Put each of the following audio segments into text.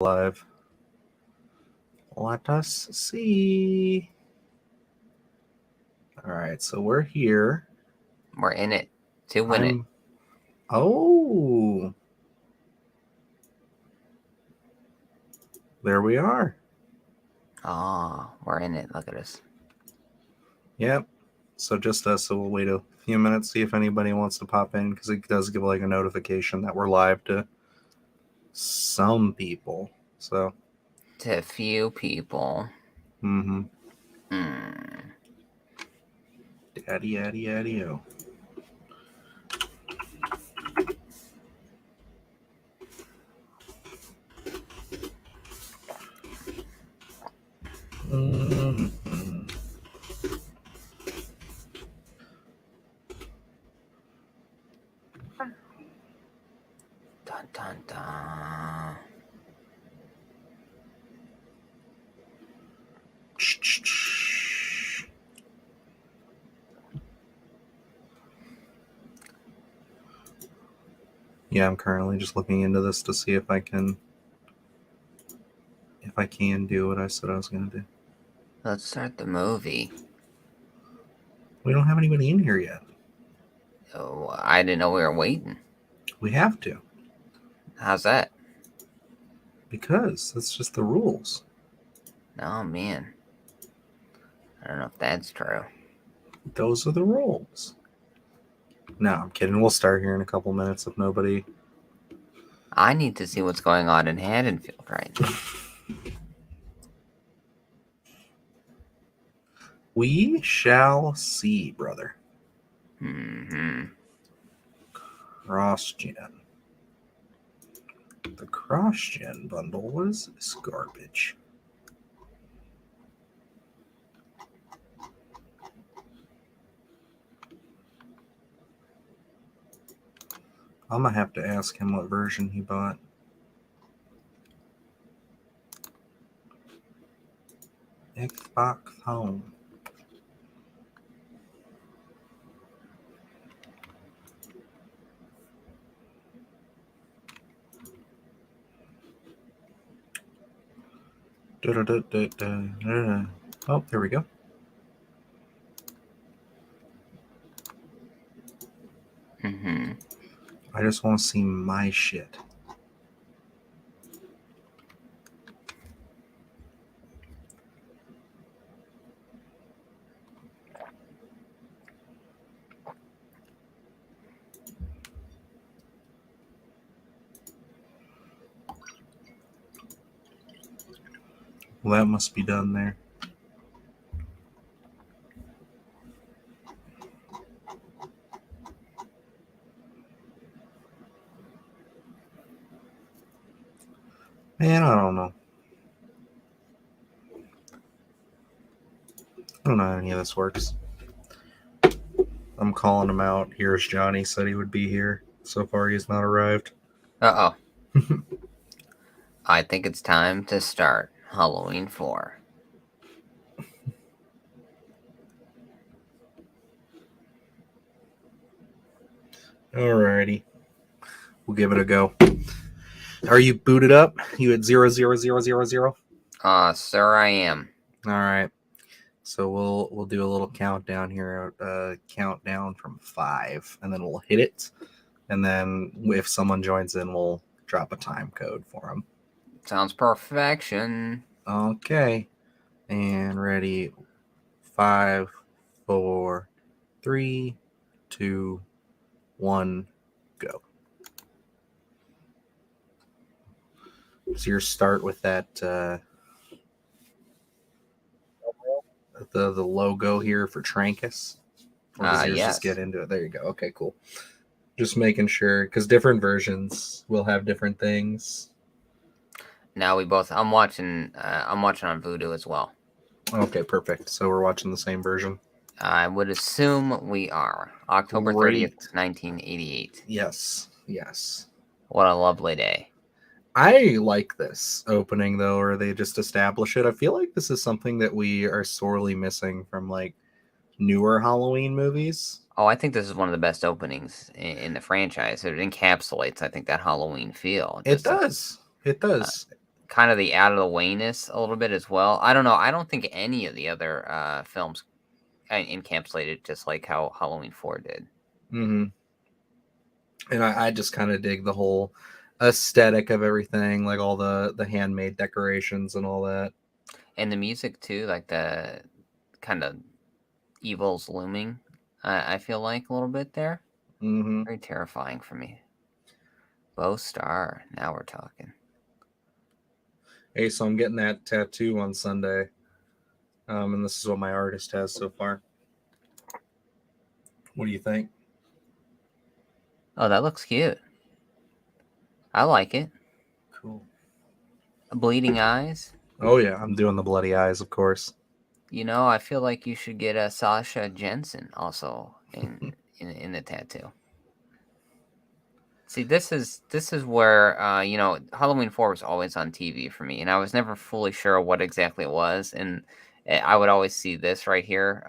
Live. Let us see. All right, so we're here. We're in it to win it. Oh. There we are. Oh, we're in it. Look at us. Yep. So just us. So we'll wait a few minutes, see if anybody wants to pop in, because it does give like a notification that we're live to some people. So. To a few people. Mm-hmm. Hmm. Daddy, daddy, daddy, oh. Mm-hmm. Dun dun dun. Yeah, I'm currently just looking into this to see if I can do what I said I was going to do. Let's start the movie. We don't have anybody in here yet. Oh, I didn't know we were waiting. We have to. How's that? Because that's just the rules. Oh, man. I don't know if that's true. Those are the rules. No, I'm kidding. We'll start here in a couple minutes if nobody. I need to see what's going on in Haddonfield right now. We shall see, brother. Mm-hmm. Cross-gen. The cross-gen bundle was this garbage. I'm going to have to ask him what version he bought. Xbox Home. Oh, there we go. Mm-hmm. I just want to see my shit. Well, that must be done there. Man, I don't know. I don't know how any of this works. I'm calling him out. Here's Johnny said he would be here. So far, he's not arrived. Uh-oh. I think it's time to start Halloween 4. Alrighty. We'll give it a go. Are you booted up? You at 00000? Sir, I am. All right. So we'll do a little countdown here. Countdown from 5, and then we'll hit it. And then if someone joins in, we'll drop a time code for them. Sounds perfection. Okay. And ready. 5, 4, 3, 2, 1, go. So your start with that the logo here for Trankus? Or does yours Yes. just get into it? There you go. Okay, cool. Just making sure, because different versions will have different things. Now we both. I'm watching on Vudu as well. Okay, perfect. So we're watching the same version. I would assume we are. October 30th, 1988. Yes, yes. What a lovely day. I like this opening though, or they just establish it. I feel like this is something that we are sorely missing from like newer Halloween movies. Oh, I think this is one of the best openings in the franchise. It encapsulates, I think, that Halloween feel. It does. It does. kind of the out of the wayness a little bit as well. I don't know. I don't think any of the other films encapsulated just like how Halloween 4 did. Mm-hmm. And I just kind of dig the whole aesthetic of everything, like all the handmade decorations and all that. And the music too, like the kind of evil's looming. I feel like a little bit there. Mm-hmm. Very terrifying for me. Bow Star. Now we're talking. Hey, so I'm getting that tattoo on Sunday. And this is what my artist has so far. What do you think? Oh, that looks cute. I like it. Cool. Bleeding eyes. Oh yeah, I'm doing the bloody eyes, of course. You know, I feel like you should get a Sasha Jensen also in the tattoo. See, this is where Halloween 4 was always on TV for me, and I was never fully sure what exactly it was, and I would always see this right here,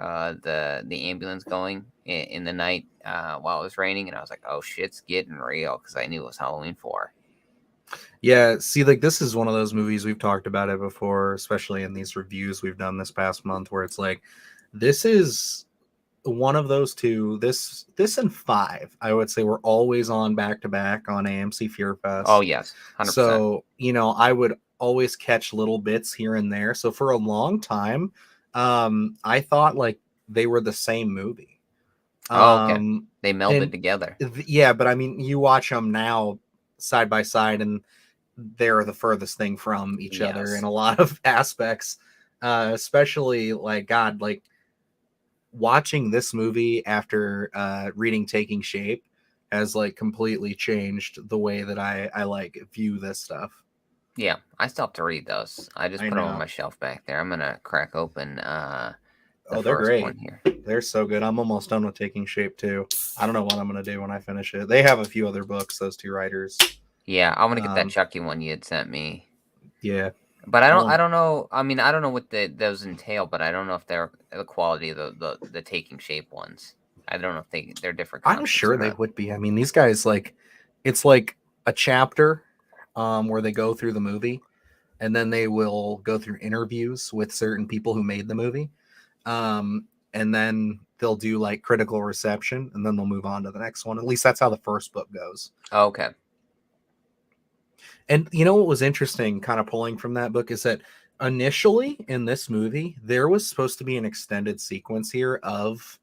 the ambulance going in the night while it was raining, and I was like, oh, shit's getting real, because I knew it was Halloween 4. Yeah, see, like this is one of those movies we've talked about it before, especially in these reviews we've done this past month, where it's like, this is one of those two. This and 5, I would say, were always on back to back on AMC Fear Fest. Oh yes, 100%. So I would always catch little bits here and there. So for a long time, I thought like they were the same movie. Oh, okay. They melded together. Yeah, but I mean, you watch them now side by side, and they're the furthest thing from each other in a lot of aspects. Especially like God, like watching this movie after reading Taking Shape has like completely changed the way that I like view this stuff. Yeah, I still have to read those. I just put them on my shelf back there. I'm gonna crack open the they're first great. one here. They're so good. I'm almost done with Taking Shape too. I don't know what I'm gonna do when I finish it. They have a few other books, those two writers. Yeah, I want to get that Chucky one you had sent me. Yeah, but I don't know. I mean, I don't know what those entail, but I don't know if they're the quality of the Taking Shape ones. I don't know if they're different. I'm sure they would be. I mean, these guys, like, it's like a chapter where they go through the movie, and then they will go through interviews with certain people who made the movie, and then they'll do like critical reception, and then they'll move on to the next one. At least that's how the first book goes. Oh, okay. And you know what was interesting, kind of pulling from that book, is that initially in this movie, there was supposed to be an extended sequence here of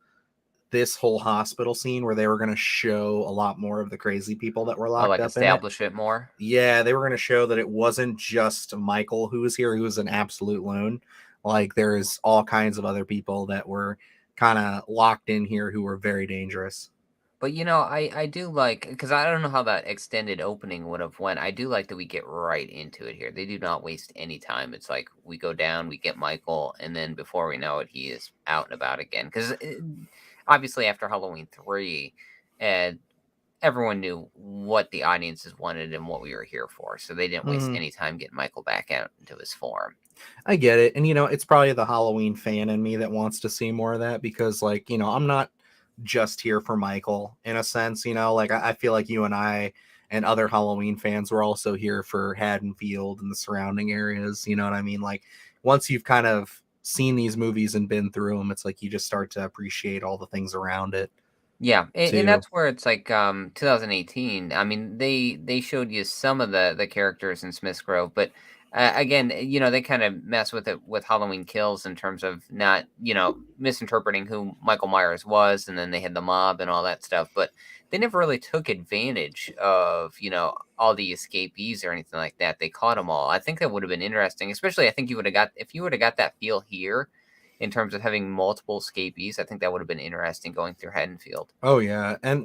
this whole hospital scene where they were going to show a lot more of the crazy people that were locked up establish it more. Yeah, they were going to show that it wasn't just Michael who was here, who was an absolute loon. Like there's all kinds of other people that were kind of locked in here who were very dangerous. But I do like, because I don't know how that extended opening would have went. I do like that we get right into it here. They do not waste any time. It's like we go down, we get Michael, and then before we know it, he is out and about again. Because obviously after Halloween 3, everyone knew what the audiences wanted and what we were here for. So they didn't waste any time getting Michael back out into his form. I get it. And, it's probably the Halloween fan in me that wants to see more of that because, like, I'm not just here for Michael in a sense, like I feel like you and I and other Halloween fans were also here for Haddonfield and the surrounding areas. You know what I mean? Like once you've kind of seen these movies and been through them, it's like you just start to appreciate all the things around it. Yeah, and that's where it's like 2018. I mean, they showed you some of the characters in Smith's Grove, but again, they kind of mess with it with Halloween Kills in terms of not, misinterpreting who Michael Myers was, and then they had the mob and all that stuff, but they never really took advantage of, all the escapees or anything like that. They caught them all. I think that would have been interesting, especially I think if you would have got that feel here in terms of having multiple escapees. I think that would have been interesting going through Haddonfield. Oh, yeah. And,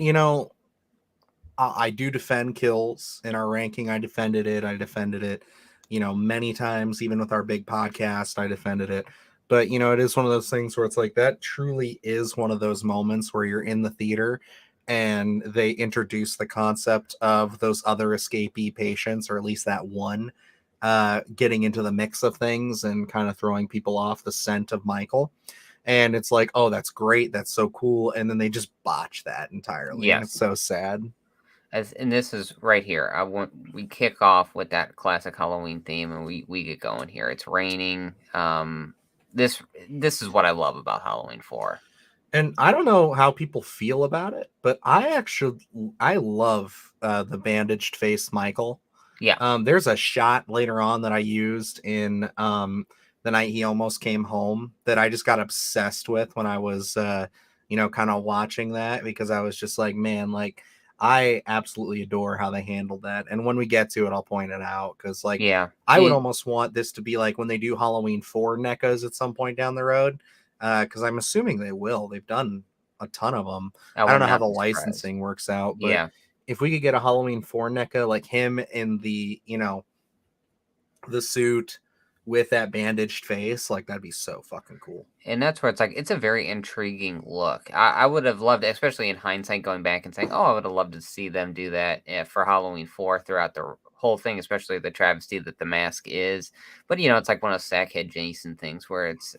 I do defend Kills in our ranking. I defended it, many times, even with our big podcast, I defended it. But, it is one of those things where it's like that truly is one of those moments where you're in the theater and they introduce the concept of those other escapee patients, or at least that one, getting into the mix of things and kind of throwing people off the scent of Michael. And it's like, oh, that's great. That's so cool. And then they just botch that entirely. Yes. And it's so sad. And this is right here. We kick off with that classic Halloween theme, and we get going here. It's raining. This this is what I love about Halloween 4. And I don't know how people feel about it, but I love the bandaged face Michael. Yeah, There's a shot later on that I used in the night he almost came home that I just got obsessed with when I was kind of watching that, because I was just like, man, like I absolutely adore how they handled that. And when we get to it, I'll point it out, because like yeah. I would almost want this to be like when they do Halloween 4 NECAs at some point down the road, because I'm assuming they will. They've done a ton of them. I I don't would know how not the be surprised. licensing works out, but Yeah. if we could get a Halloween 4 NECA, like him in the, the suit with that bandaged face, like that'd be so fucking cool. And that's where it's like, it's a very intriguing look. I would have loved, especially in hindsight, going back and saying, oh, I would have loved to see them do that for Halloween 4 throughout the whole thing, especially the travesty that the mask is. But, it's like one of those Sackhead Jason things where it's,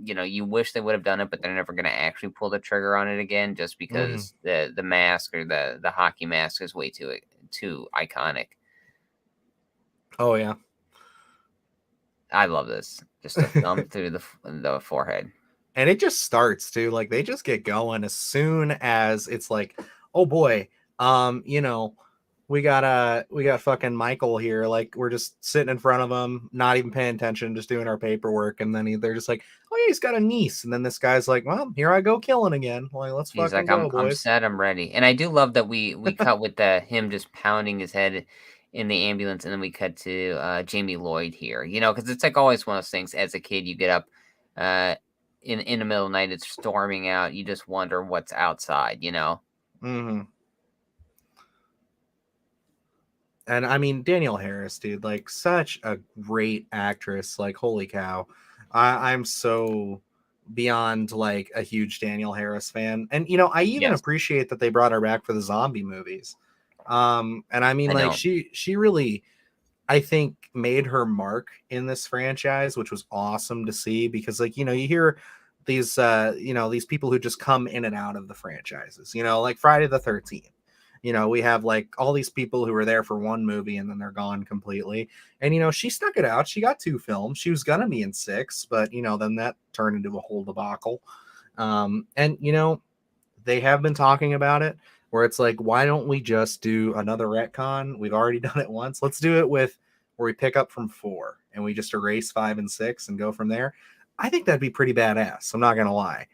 you wish they would have done it, but they're never going to actually pull the trigger on it again, just Mm-hmm. because the mask, or the hockey mask, is way too iconic. Oh, yeah. I love this. Just a thumb through the forehead. And it just starts too. Like they just get going as soon as it's like, oh boy, um, you know, we got fucking Michael here. Like we're just sitting in front of him, not even paying attention, just doing our paperwork, and then they're just like, oh yeah, he's got a niece, and then this guy's like, well, here I go killing again. Like let's He's fucking like, go, I'm boys. set, I'm ready. And I do love that we cut with the him just pounding his head in the ambulance, and then we cut to Jamie Lloyd here. Because it's like always one of those things. As a kid, you get up uh, in the middle of the night, it's storming out. You just wonder what's outside. Mm-hmm. And I mean Danielle Harris, dude, like such a great actress. Like holy cow, I'm so beyond like a huge Danielle Harris fan. And I even Yes, appreciate that they brought her back for the zombie movies. And I mean I like know. she really, I think, made her mark in this franchise, which was awesome to see, because like you hear these people who just come in and out of the franchises, like Friday the 13th. We have like all these people who were there for one movie and then they're gone completely. And she stuck it out. She got 2 films. She was gonna be in 6, but then that turned into a whole debacle. And they have been talking about it, where it's like, why don't we just do another retcon? We've already done it once. Let's do it with where we pick up from 4 and we just erase 5 and 6 and go from there. I think that'd be pretty badass. I'm not gonna lie.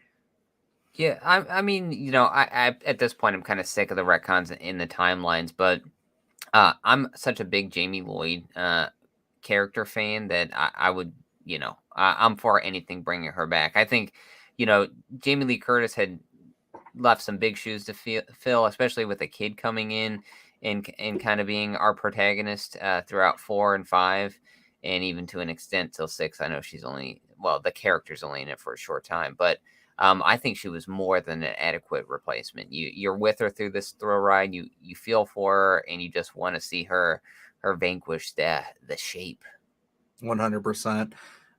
Yeah, I mean, I at this point I'm kind of sick of the retcons in the timelines, but I'm such a big Jamie Lloyd character fan that I would, I'm for anything bringing her back. I think, Jamie Lee Curtis had left some big shoes to fill, especially with a kid coming in and kind of being our protagonist throughout 4 and 5, and even to an extent till 6. I know the character's only in it for a short time, but I think she was more than an adequate replacement. You're with her through this thrill ride. You feel for her, and you just want to see her vanquish the shape. 100%.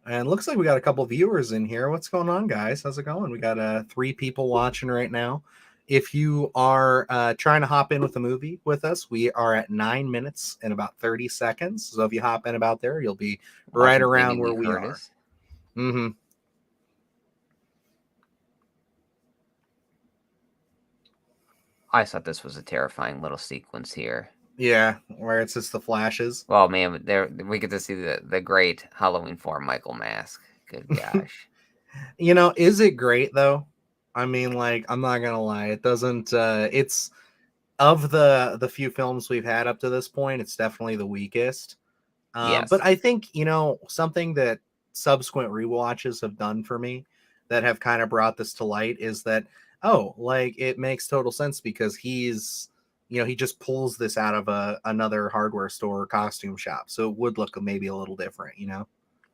And looks like we got a couple viewers in here. What's going on, guys? How's it going? We got 3 people watching right now. If you are trying to hop in with a movie with us, we are at 9 minutes and about 30 seconds. So if you hop in about there, you'll be right Watching Jamie around where Lee we are. Curtis. Mm-hmm. I thought this was a terrifying little sequence here. Yeah, where it's just the flashes. Well, man, there we get to see the great Halloween 4 Michael mask. Good gosh. Is it great though? I mean, like, I'm not gonna lie, it doesn't it's of the few films we've had up to this point, it's definitely the weakest. But Yes. I think, something that subsequent rewatches have done for me that have kind of brought this to light is that, oh, like it makes total sense, because he just pulls this out of another hardware store or costume shop. So it would look maybe a little different.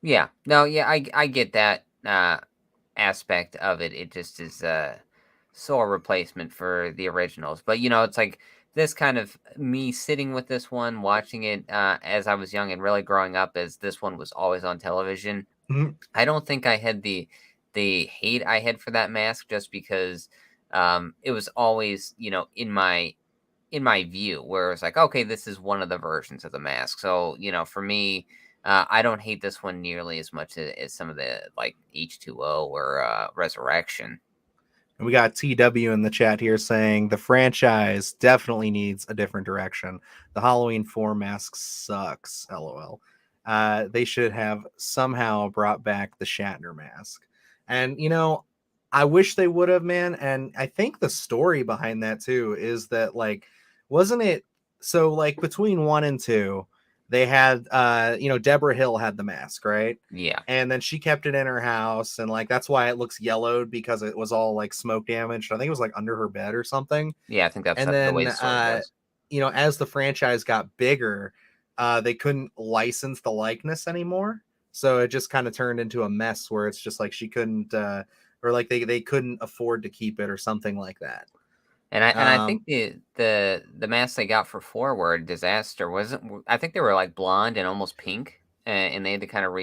Yeah. No, yeah, I get that aspect of it. It just is so a replacement for the originals. But it's like this kind of me sitting with this one, watching it as I was young and really growing up as this one was always on television. Mhm. I don't think I had the hate I had for that mask, just because it was always, in my in my view, where it's like, okay, this is one of the versions of the mask. So, for me, I don't hate this one nearly as much as some of the like H2O or Resurrection. And we got TW in the chat here saying the franchise definitely needs a different direction. The Halloween 4 mask sucks. LOL. They should have somehow brought back the Shatner mask. And, I wish they would have, man. And I think the story behind that, too, is that, like, wasn't it so, like, between 1 and 2, they had, Deborah Hill had the mask, right? Yeah. And then she kept it in her house, and like that's why it looks yellowed, because it was all like smoke damaged. I think it was like under her bed or something. Yeah, I think that's And the way then the story goes. as the franchise got bigger, they couldn't license the likeness anymore, so it just kind of turned into a mess where it's just like she couldn't or like they couldn't afford to keep it or something like that. And I think the masks they got for 4 were a disaster. Wasn't I think they were like blonde and almost pink, and they had to kind of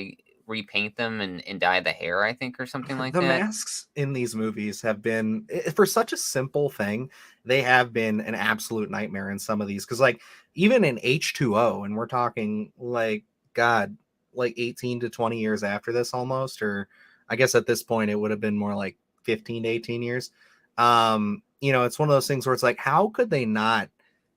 repaint them and dye the hair, I think, or something like The that. masks in these movies have been, for such a simple thing, they have been an absolute nightmare in some of these, because like even in H2O, and we're talking like, god, like 18 to 20 years after this almost, or I guess at this point it would have been more like 15 to 18 years. It's one of those things where it's like, how could they not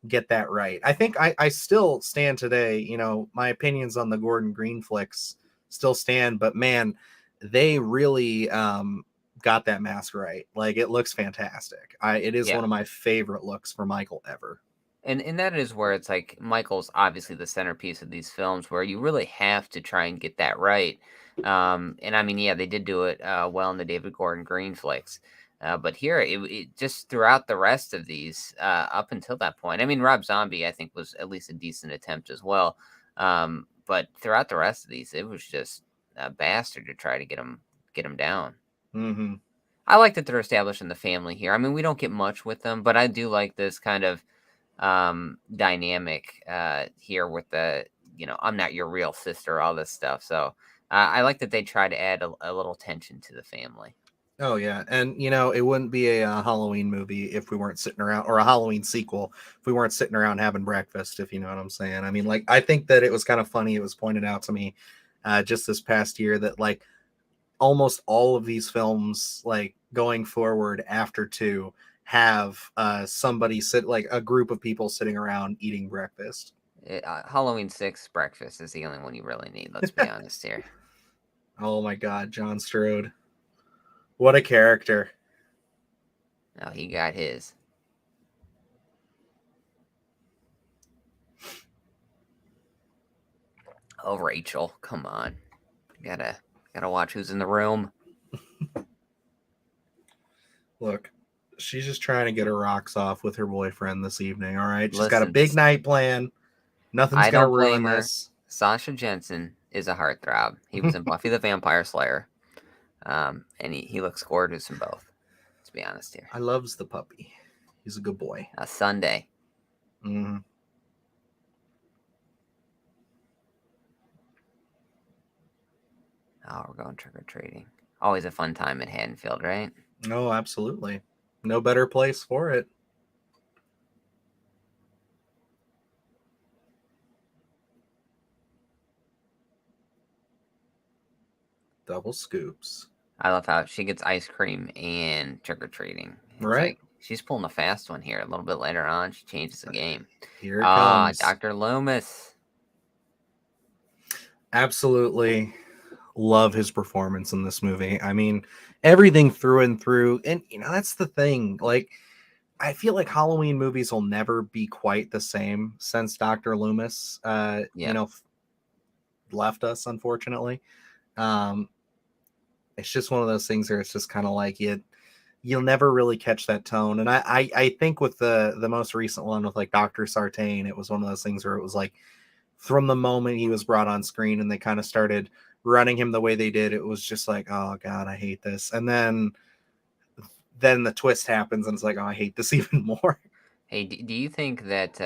get that right? I think I still stand today, my opinions on the Gordon Green flicks still stand, but man, they really got that mask right. Like, it looks fantastic. It is Yeah. one of my favorite looks for Michael ever. And that is where it's like Michael's obviously the centerpiece of these films, where you really have to try and get that right. And I mean, yeah, they did do it well in the David Gordon Green flicks. But here, it just throughout the rest of these, up until that point, I mean, Rob Zombie, I think, was at least a decent attempt as well. But throughout the rest of these, it was just a bastard to try to get him down. Mm-hmm. I like that they're establishing the family here. I mean, we don't get much with them, but I do like this kind of dynamic here with the, I'm not your real sister, all this stuff. So I like that they try to add a little tension to the family. Oh yeah, and it wouldn't be a Halloween movie if we weren't sitting around, or a Halloween sequel if we weren't sitting around having breakfast. If you know what I'm saying. I mean, like, I think that it was kind of funny. It was pointed out to me just this past year that like almost all of these films, like going forward after 2, have somebody sit, like a group of people sitting around eating breakfast. Halloween 6 breakfast is the only one you really need. Let's be honest here. Oh my God, John Strode. What a character. Oh, he got his. Oh, Rachel, come on. Gotta watch who's in the room. Look, she's just trying to get her rocks off with her boyfriend this evening, all right? She's got a Listen, big night plan. Nothing's I going to don't ruin blame her. this. Sasha Jensen is a heartthrob. He was in Buffy the Vampire Slayer. And he looks gorgeous in both. Let's be honest here. I loves the puppy. He's a good boy. A Sunday. Mm-hmm. Oh, we're going trick-or-treating. Always a fun time at Haddonfield, right? No, absolutely. No better place for it. Double scoops. I love how she gets ice cream and trick-or-treating. It's Right. like she's pulling a fast one here. A little bit later on, she changes the game. Here it comes. Dr. Loomis. Absolutely love his performance in this movie. I mean, everything through and through. And, that's the thing. Like, I feel like Halloween movies will never be quite the same since Dr. Loomis, left us, unfortunately. It's just one of those things where it's just kind of like you'll never really catch that tone. And I think with the most recent one with like Dr. Sartain, it was one of those things where it was like from the moment he was brought on screen and they kind of started running him the way they did, it was just like, oh God, I hate this. And then the twist happens and it's like, oh, I hate this even more. Hey, do you think that,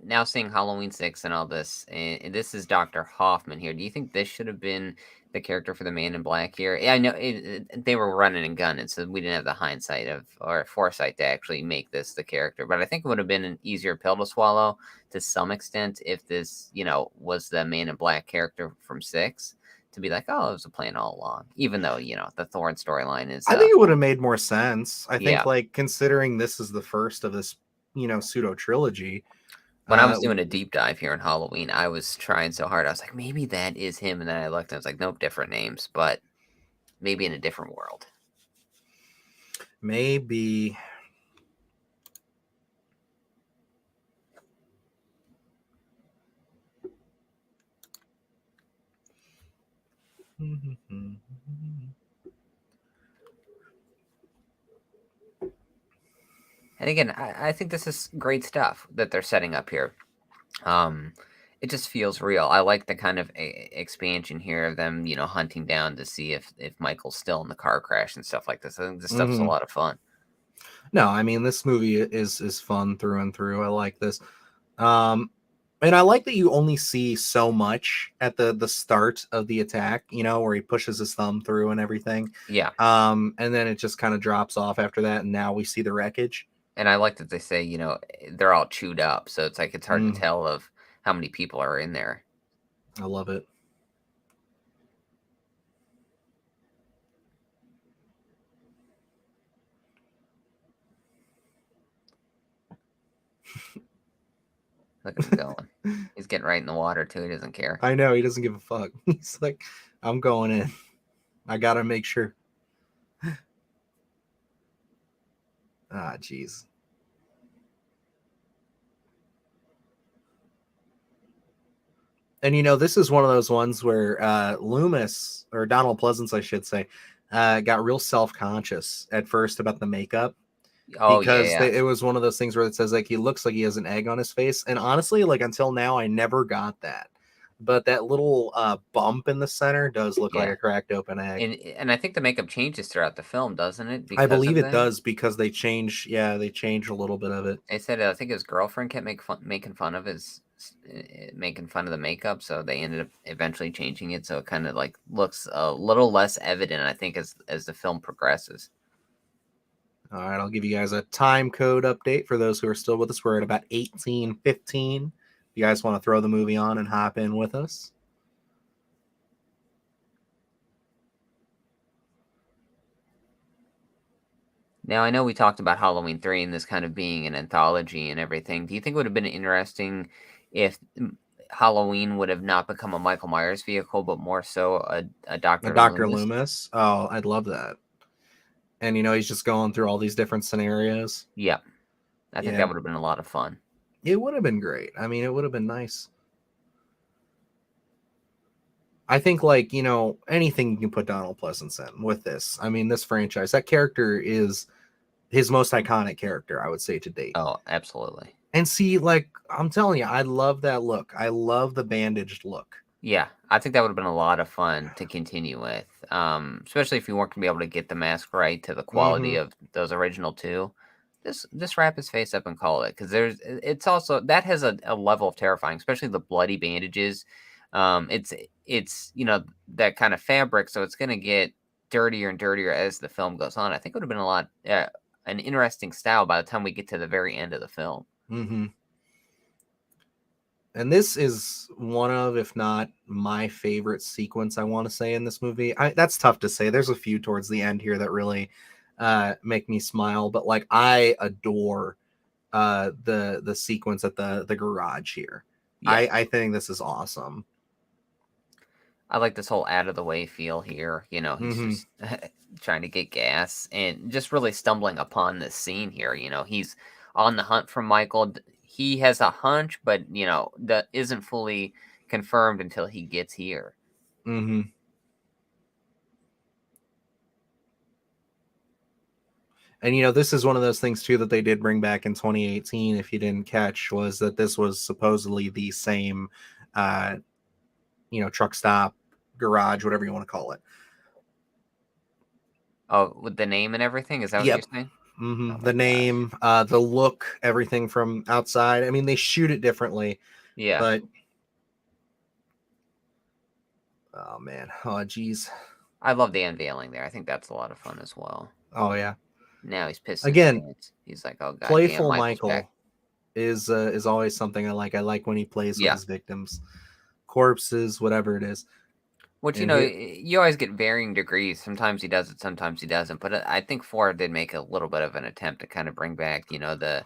now seeing Halloween 6 and all this, and this is Dr. Hoffman here. Do you think this should have been the character for the Man in Black here? Yeah, I know they were running and gunning, so we didn't have the hindsight of or foresight to actually make this the character. But I think it would have been an easier pill to swallow to some extent if this, was the Man in Black character from 6 to be like, oh, it was a plan all along, even though, the Thorn storyline is, I think it would have made more sense. I think, yeah. like, considering this is the first of this, pseudo trilogy. When I was doing a deep dive here on Halloween, I was trying so hard. I was like, maybe that is him. And then I looked and I was like, nope, different names, but maybe in a different world. Maybe. And again, I think this is great stuff that they're setting up here. It just feels real. I like the kind of expansion here of them, hunting down to see if Michael's still in the car crash and stuff like this. I think this stuff's a lot of fun. No, I mean, this movie is fun through and through. I like this. And I like that you only see so much at the start of the attack, where he pushes his thumb through and everything. Yeah. And then it just kind of drops off after that, and now we see the wreckage. And I like that they say, they're all chewed up, so it's like it's hard to tell of how many people are in there. I love it. Look at him going. He's getting right in the water too. He doesn't care. I know, he doesn't give a fuck. He's like, I'm going in. I gotta make sure. Ah, jeez. And this is one of those ones where Loomis, or Donald Pleasance, I should say, got real self-conscious at first about the makeup. Oh, Because yeah. it was one of those things where it says, like, he looks like he has an egg on his face. And honestly, like, until now, I never got that. But that little bump in the center does look like Yeah. a cracked open egg. And I think the makeup changes throughout the film, doesn't it? I Because believe of it that? does, because they change. Yeah, they change a little bit of it. They said I think his girlfriend kept making fun of making fun of the makeup, so they ended up eventually changing it so it kind of like looks a little less evident, I think, as the film progresses. All right, I'll give you guys a time code update for those who are still with us. We're at about 18:15. If you guys want to throw the movie on and hop in with us. Now, I know we talked about Halloween 3 and this kind of being an anthology and everything. Do you think it would have been interesting if Halloween would have not become a Michael Myers vehicle, but more so a A Dr. Dr. Loomis? Loomis. Oh, I'd love that. And he's just going through all these different scenarios. Yeah. I think Yeah, that would have been a lot of fun. it would have been great. I mean, it would have been nice. I think, like, anything you can put Donald Pleasance in with this. I mean, this franchise, that character is his most iconic character, I would say, to date. Oh, absolutely. And see, like, I'm telling you, I love that look. I love the bandaged look. Yeah, I think that would have been a lot of fun to continue with, especially if you weren't going to be able to get the mask right to the quality of those original two. Just wrap his face up and call it, because it's also that has a level of terrifying, especially the bloody bandages. It's that kind of fabric, so it's going to get dirtier and dirtier as the film goes on. I think it would have been a lot an interesting style by the time we get to the very end of the film. And this is one of, if not my favorite sequence, I want to say, in this movie. That's tough to say. There's a few towards the end here that really make me smile, but like, I adore the sequence at the garage here. Yeah. I think this is awesome. I like this whole out of the way feel here. He's just trying to get gas and just really stumbling upon this scene here. He's on the hunt for Michael. He has a hunch, but that isn't fully confirmed until he gets here. And this is one of those things too that they did bring back in 2018, if you didn't catch, was that this was supposedly the same truck stop, garage, whatever you want to call it. Oh, with the name and everything? Is that what you're saying? Oh The my gosh. name, the look, everything from outside. I mean, they shoot it differently, Yeah. but oh man, oh geez, I love the unveiling there. I think that's a lot of fun as well. oh yeah. Now he's pissing his Again, pants. He's like, oh goddamn, playful Michael's back. Michael is always something I like. I like when he plays with Yeah. his victims, corpses, whatever it is. Which, And here, you always get varying degrees. Sometimes he does it, sometimes he doesn't. But I think 4 did make a little bit of an attempt to kind of bring back, the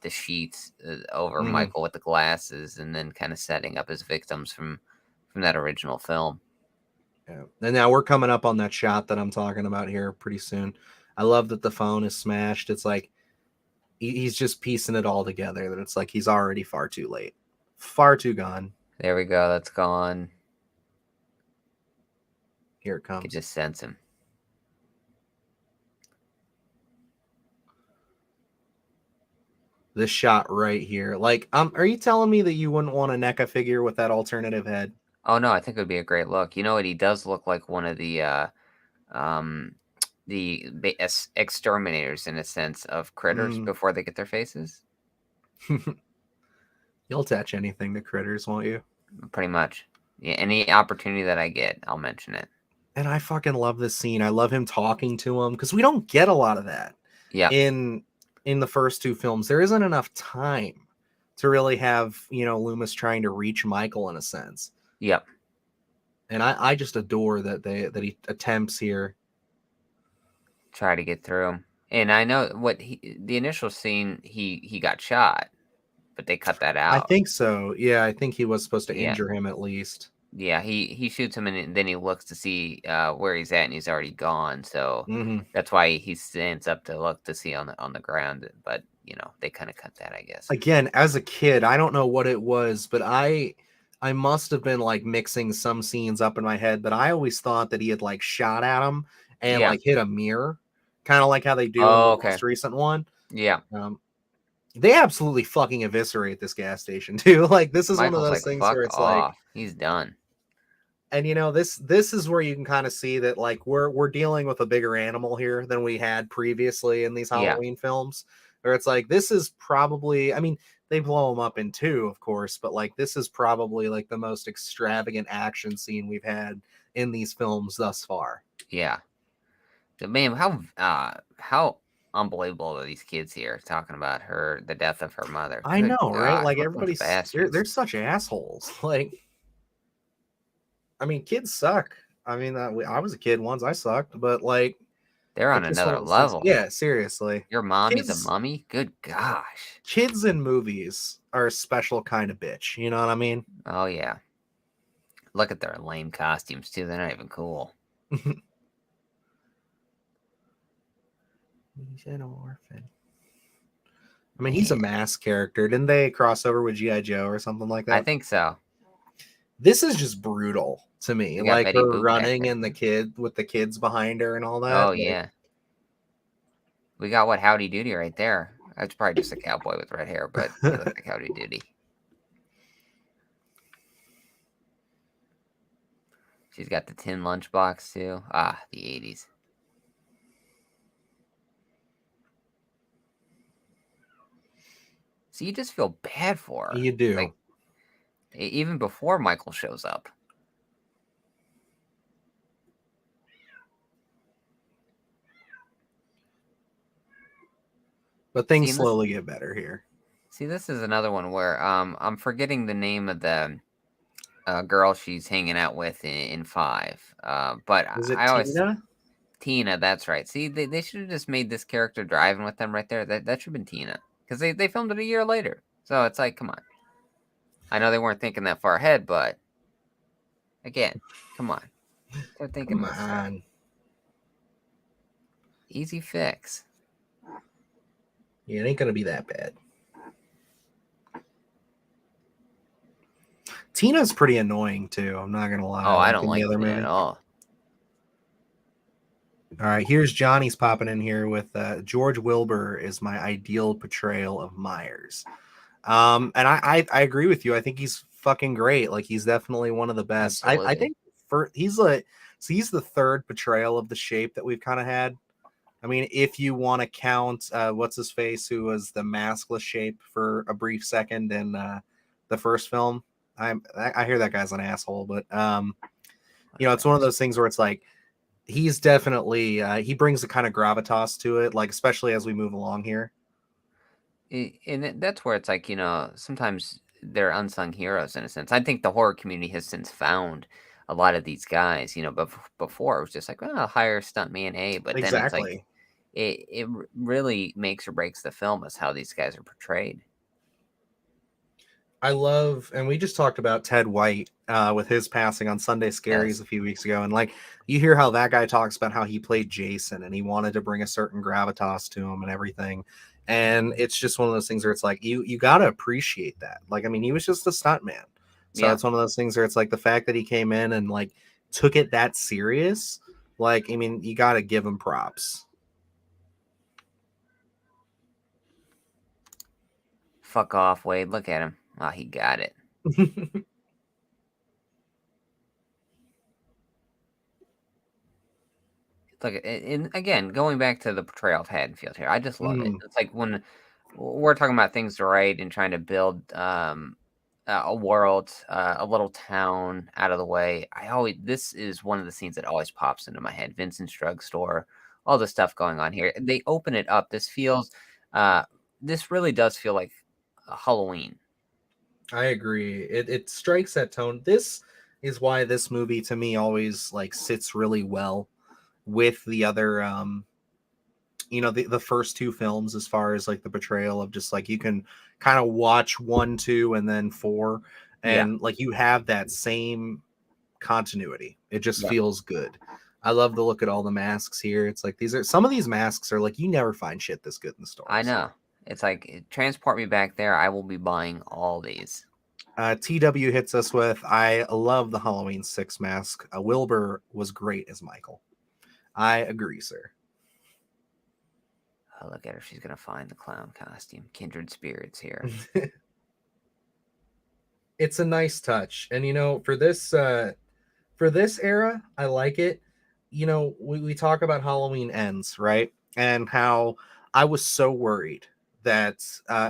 sheets over mhm. Michael with the glasses, and then kind of setting up his victims from that original film. Yeah. And now we're coming up on that shot that I'm talking about here pretty soon. I love that the phone is smashed. It's like he's just piecing it all together. That it's like he's already far too late, far too gone. There we go. That's gone. Here it You could comes. just sense him. This shot right here. Like, are you telling me that you wouldn't want a NECA figure with that alternative head? Oh no, I think it would be a great look. You know what? He does look like one of um, exterminators in a sense of critters Mm. before they get their faces. You'll attach anything to critters, won't you? Pretty much. Yeah, any opportunity that I get, I'll mention it. And I fucking love this scene. I love him talking to him because we don't get a lot of that Yeah. in the first 2 films. There isn't enough time to really have, Loomis trying to reach Michael in a sense. Yep. And I just adore that he attempts here. Try to get through him. And I know the initial scene, he got shot, but they cut that I out. think so. Yeah, I think he was supposed to Yeah. injure him at least. Yeah, he shoots him, and then he looks to see where he's at, and he's already gone. So that's why he stands up to look to see on the ground. But they kind of cut that, I guess. Again, as a kid, I don't know what it was, but I must have been like mixing some scenes up in my head. But I always thought that he had like shot at him and Yeah. like hit a mirror, kind of like how they do in Oh, the okay. most recent one. Yeah. They absolutely fucking eviscerate this gas station too. Like this is Michael's one of those like, things fuck where it's like, off. He's done. and this is where you can kind of see that like we're dealing with a bigger animal here than we had previously in these Yeah. Halloween films, where it's like this is probably, I mean, they blow them up in 2, of course, but like this is probably like the most extravagant action scene we've had in these films thus far. Yeah. So, man, how unbelievable are these kids here talking about the death of her mother? I Good know, right? gosh, Like what a bunch of everybody's they're, bastards. they're such assholes. Like, I mean, kids suck. I mean, I was a kid once. I sucked, but like, They're on it's just one another of those things. level. Yeah, seriously. Your mommy's a Kids, mummy? Good gosh. kids in movies are a special kind of bitch. You know what I mean? Oh, yeah. Look at their lame costumes, too. They're not even cool. He's an orphan. I mean, he's a mask character. Didn't they cross over with G.I. Joe or something like that? I think so. This is just brutal to me. You got Like Betty her Boop back running there. and the kid with the kids behind her and all that. Oh, Like, yeah. We got what Howdy Doody right there. That's probably just a cowboy with red hair, but he looks like Howdy Doody. She's got the tin lunchbox, too. Ah, the 80s. So you just feel bad for her. You do. Like, even before Michael shows up. But things slowly get better here. See, this is another one where I'm forgetting the name of the girl she's hanging out with in 5. But Is it I always Tina? Tina, that's right. See, they should have just made this character driving with them right there. That should have been Tina, because they filmed it a year later. So it's like, come on. I know they weren't thinking that far ahead, but again, come on. They're thinking Come this. on. Easy fix. Yeah, it ain't gonna be that bad. Tina's pretty annoying too. I'm not gonna lie. Oh, I don't in like the other Tina movie. at all. All right, here's Johnny's popping in here with George Wilbur is my ideal portrayal of Myers. And I agree with you. I think he's fucking great. Like he's definitely one of the best. I think he's the third portrayal of the Shape that we've kind of had. I mean, if you want to count, what's his face, who was the maskless shape for a brief second in the first film. I hear that guy's an asshole, but it's one of those things where it's like he's definitely he brings the kind of gravitas to it, like especially as we move along here. And that's where it's like, sometimes they're unsung heroes in a sense. I think the horror community has since found a lot of these guys, but before it was just like, well, hire stuntman A, but then it's like Exactly. it really makes or breaks the film as how these guys are portrayed. I love, and we just talked about Ted White with his passing on Sunday Scaries Yes. a few weeks ago, and like you hear how that guy talks about how he played Jason and he wanted to bring a certain gravitas to him and everything, and it's just one of those things where it's like you got to appreciate that. Like, I mean, he was just a stuntman, so Yeah. it's one of those things where it's like the fact that he came in and like took it that serious. Like, I mean, you got to give him props. Fuck off, Wade. Look at him. Oh, he got it. Look, and again, going back to the portrayal of Haddonfield here, I just love it. Mm, It's like when we're talking about things to write and trying to build a world, a little town out of the way. This is one of the scenes that always pops into my head. Vincent's drugstore, all the stuff going on here. They open it up. Uh, this really does feel like Halloween. I agree. It strikes that tone. This is why this movie to me always like sits really well with the other the first two films, as far as like the portrayal of just like you can kind of watch 1, 2, and then 4, Yeah, and like you have that same continuity. It just yeah, feels good. I love the look at all the masks here. It's like some of these masks are like you never find shit this good in the I stores. know. It's like transport me back there. I will be buying all these. TW hits us with, I love the Halloween 6 mask. Wilbur was great as Michael. I agree, sir. Oh, look at her. She's gonna find the clown costume. Kindred spirits here. It's a nice touch. And for this era, I like it. We talk about Halloween Ends, right? And how I was so worried that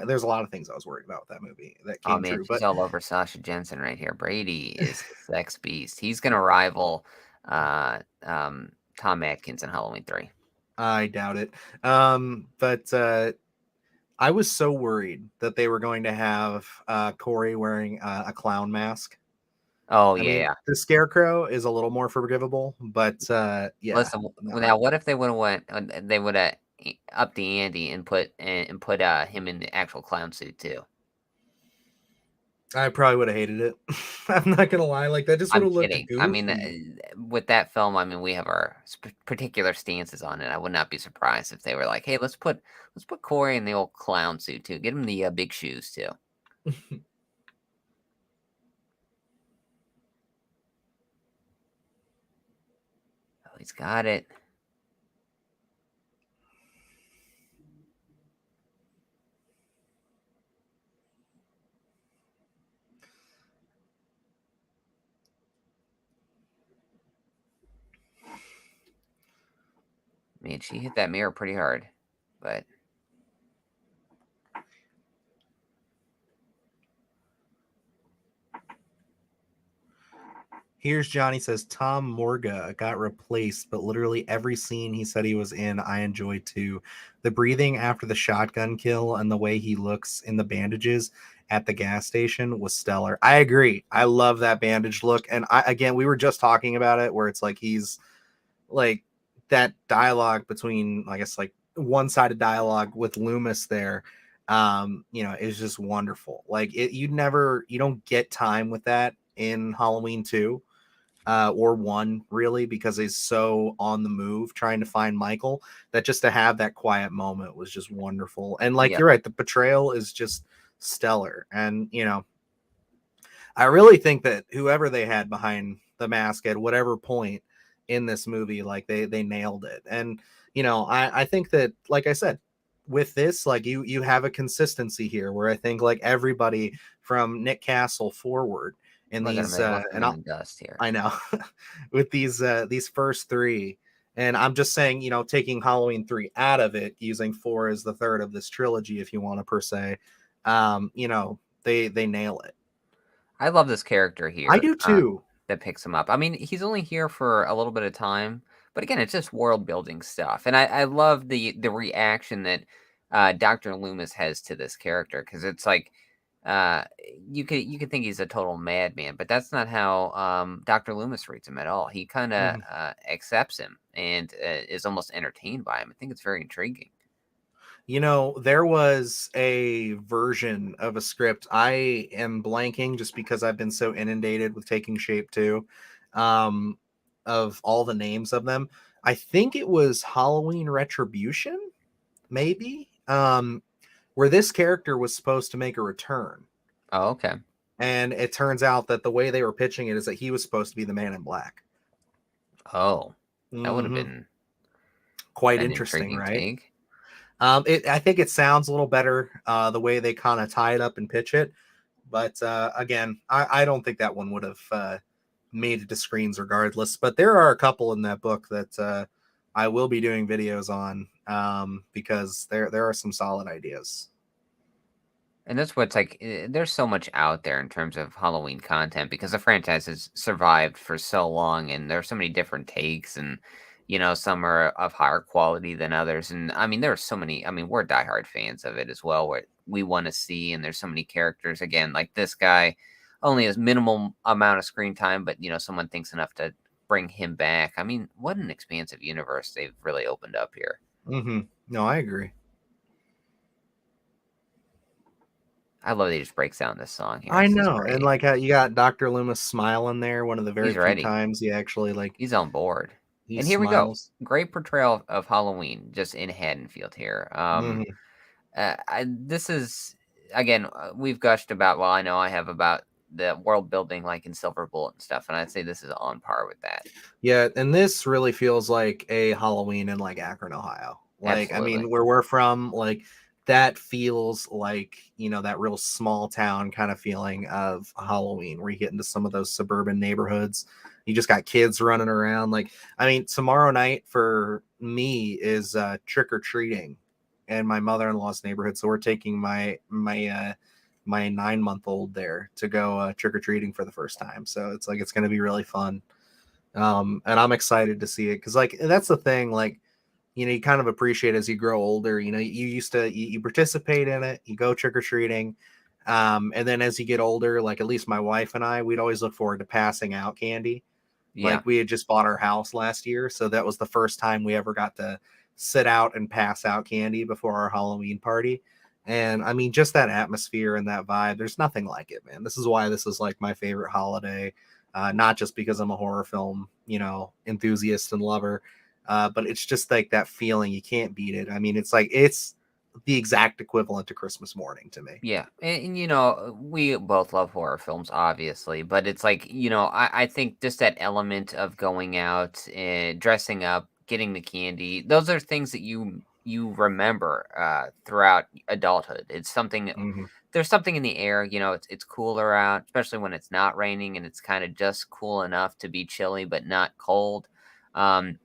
there's a lot of things I was worried about with that movie that Oh came man, true. she's But all over Sasha Jensen right here. Brady is a sex beast. He's gonna rival Tom Atkins in Halloween 3. I doubt it. But I was so worried that they were going to have Corey wearing a clown mask. Oh I yeah, mean, yeah. the Scarecrow is a little more forgivable, but yeah, Listen, no. now what if they would have they would have upped the ante and put him in the actual clown suit too. I probably would have hated it. I'm not gonna lie, like that just would I'm have looked kidding. I mean, goofy. with that film, I mean, we have our particular stances on it. I would not be surprised if they were like, "Hey, let's put Corey in the old clown suit too. Get him the big shoes too." Oh, he's got it. Man, she hit that mirror pretty hard, but Here's Johnny says Tom Morga got replaced, but literally every scene he said he was in, I enjoyed too. The breathing after the shotgun kill and the way he looks in the bandages at the gas station was stellar. I agree. I love that bandage look. And we were just talking about it where it's like he's like that dialogue between, I guess, like one-sided dialogue with Loomis there, is just wonderful. Like you don't get time with that in Halloween 2 or 1 really, because he's so on the move trying to find Michael, that just to have that quiet moment was just wonderful. And like yeah, you're right, the portrayal is just stellar. And I really think that whoever they had behind the mask at whatever point in this movie, like they nailed it. And I think that, like I said, with this, like you have a consistency here where I think like everybody from Nick Castle forward in look at him. these They left him and in the dust here. I know with these first 3, And I'm just saying, taking Halloween 3 out of it, using 4 as the third of this trilogy, if you want to per se, they nail it. I love this character I here do too. that picks him up. I mean, he's only here for a little bit of time, but again, it's just world building stuff, and I love the reaction that Dr. Loomis has to this character because it's like uh, you could think he's a total madman, but that's not how Dr. Loomis reads him at all. He kind of Mhm. accepts him and is almost entertained by him. I think it's very intriguing. There was a version of a script. I am blanking just because I've been so inundated with Taking Shape too, um, of all the names of them. I think it was Halloween Retribution, maybe, where this character was supposed to make a return. Oh, okay. And it turns out that the way they were pitching it is that he was supposed to be the Man in Black. Oh, that would have Hmm. been Quite an interesting, intriguing right? take. I think it sounds a little better the way they kind of tie it up and pitch it. But again, I don't think that one would have made it to screens regardless. But there are a couple in that book that I will be doing videos on because there are some solid ideas. And that's what's like, there's so much out there in terms of Halloween content because the franchise has survived for so long and there's so many different takes and, some are of higher quality than others. And I mean, there are so many, I mean, we're diehard fans of it as well, what we want to see. And there's so many characters, again, like this guy only has minimal amount of screen time, but, someone thinks enough to bring him back. I mean, what an expansive universe they've really opened up here. Mm-hmm. No, I agree. I love that he just breaks down this song here. I This is know, and great. like you got Dr. Loomis smiling there. One of the very He's few ready. times he actually He's on board. he And here we go. smiles. Great portrayal of Halloween just in Haddonfield here. Hmm. This is, again, we've gushed about, well, I know I have about the world building like in Silver Bullet and stuff, and I'd say this is on par with that. Yeah, and this really feels like a Halloween in like Akron, Ohio. Like, I Absolutely. mean, where we're from, like that feels like, that real small town kind of feeling of Halloween where you get into some of those suburban neighborhoods. You just got kids running around. Like, I mean, tomorrow night for me is trick or treating in my mother-in-law's neighborhood. So we're taking my 9-month old there to go trick or treating for the first time. So it's like it's going to be really fun. And I'm excited to see it because like that's the thing, like you kind of appreciate as you grow older. You used to you participate in it, you go trick-or-treating, and then as you get older, like at least my wife and I, we'd always look forward to passing out candy. Yeah. Like we had just bought our house last year, so that was the first time we ever got to sit out and pass out candy before our Halloween party. And I mean, just that atmosphere and that vibe, there's nothing like it, man. This is why this is like my favorite holiday. Not just because I'm a horror film, enthusiast and lover, but it's just like that feeling. You can't beat it. I mean, it's the exact equivalent to Christmas morning to me. Yeah, and we both love horror films, obviously, but it's like, I think just that element of going out and dressing up, getting the candy, those are things that you remember throughout adulthood. It's something Hmm. there's something in the air, it's cooler out, especially when it's not raining and it's kind of just cool enough to be chilly but not cold. Um,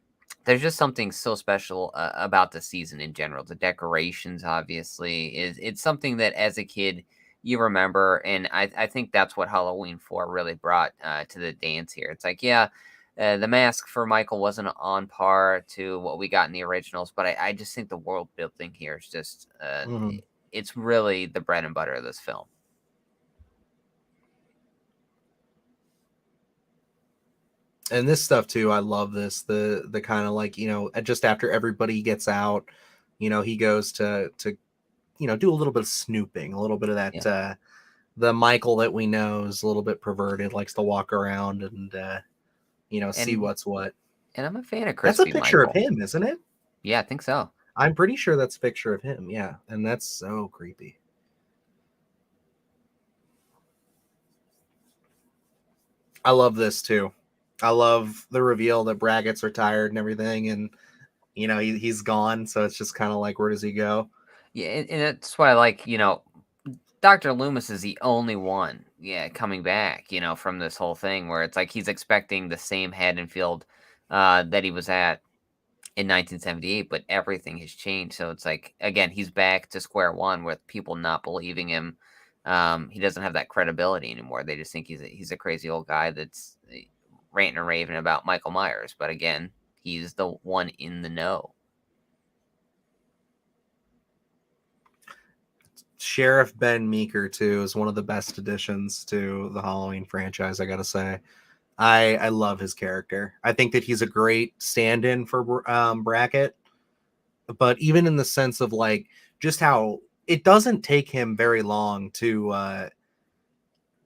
there's just something so special about the season in general. The decorations, obviously, it's something that as a kid you remember, and I think that's what Halloween 4 really brought to the dance here. It's like, yeah, the mask for Michael wasn't on par to what we got in the originals, but I just think the world building here is just Hmm. it's really the bread and butter of this film. And this stuff too, I love this. The kind of like just after everybody gets out, he goes to do a little bit of snooping, a little bit of that. Yeah, The Michael that we know is a little bit perverted, likes to walk around and see and what's what. and I'm a fan of That's a Crispy picture of Michael. him, isn't it? Yeah, I think so. I'm pretty sure that's a picture of him. Yeah, and that's so creepy. I love this too. I love the reveal that Braggett's retired and everything, and he's gone. So it's just kind of like, where does he go? Yeah, and that's why I like, Dr. Loomis is the only one, yeah, coming back, from this whole thing where it's like he's expecting the same Haddonfield that he was at in 1978, but everything has changed. So it's like, again, he's back to square one with people not believing him. He doesn't have that credibility anymore. They just think he's a crazy old guy that's ranting and raving about Michael Myers. But again, he's the one in the know. Sheriff Ben Meeker too is one of the best additions to the Halloween franchise. I gotta say, I love his character. I think that he's a great stand-in for Brackett, but even in the sense of like just how it doesn't take him very long to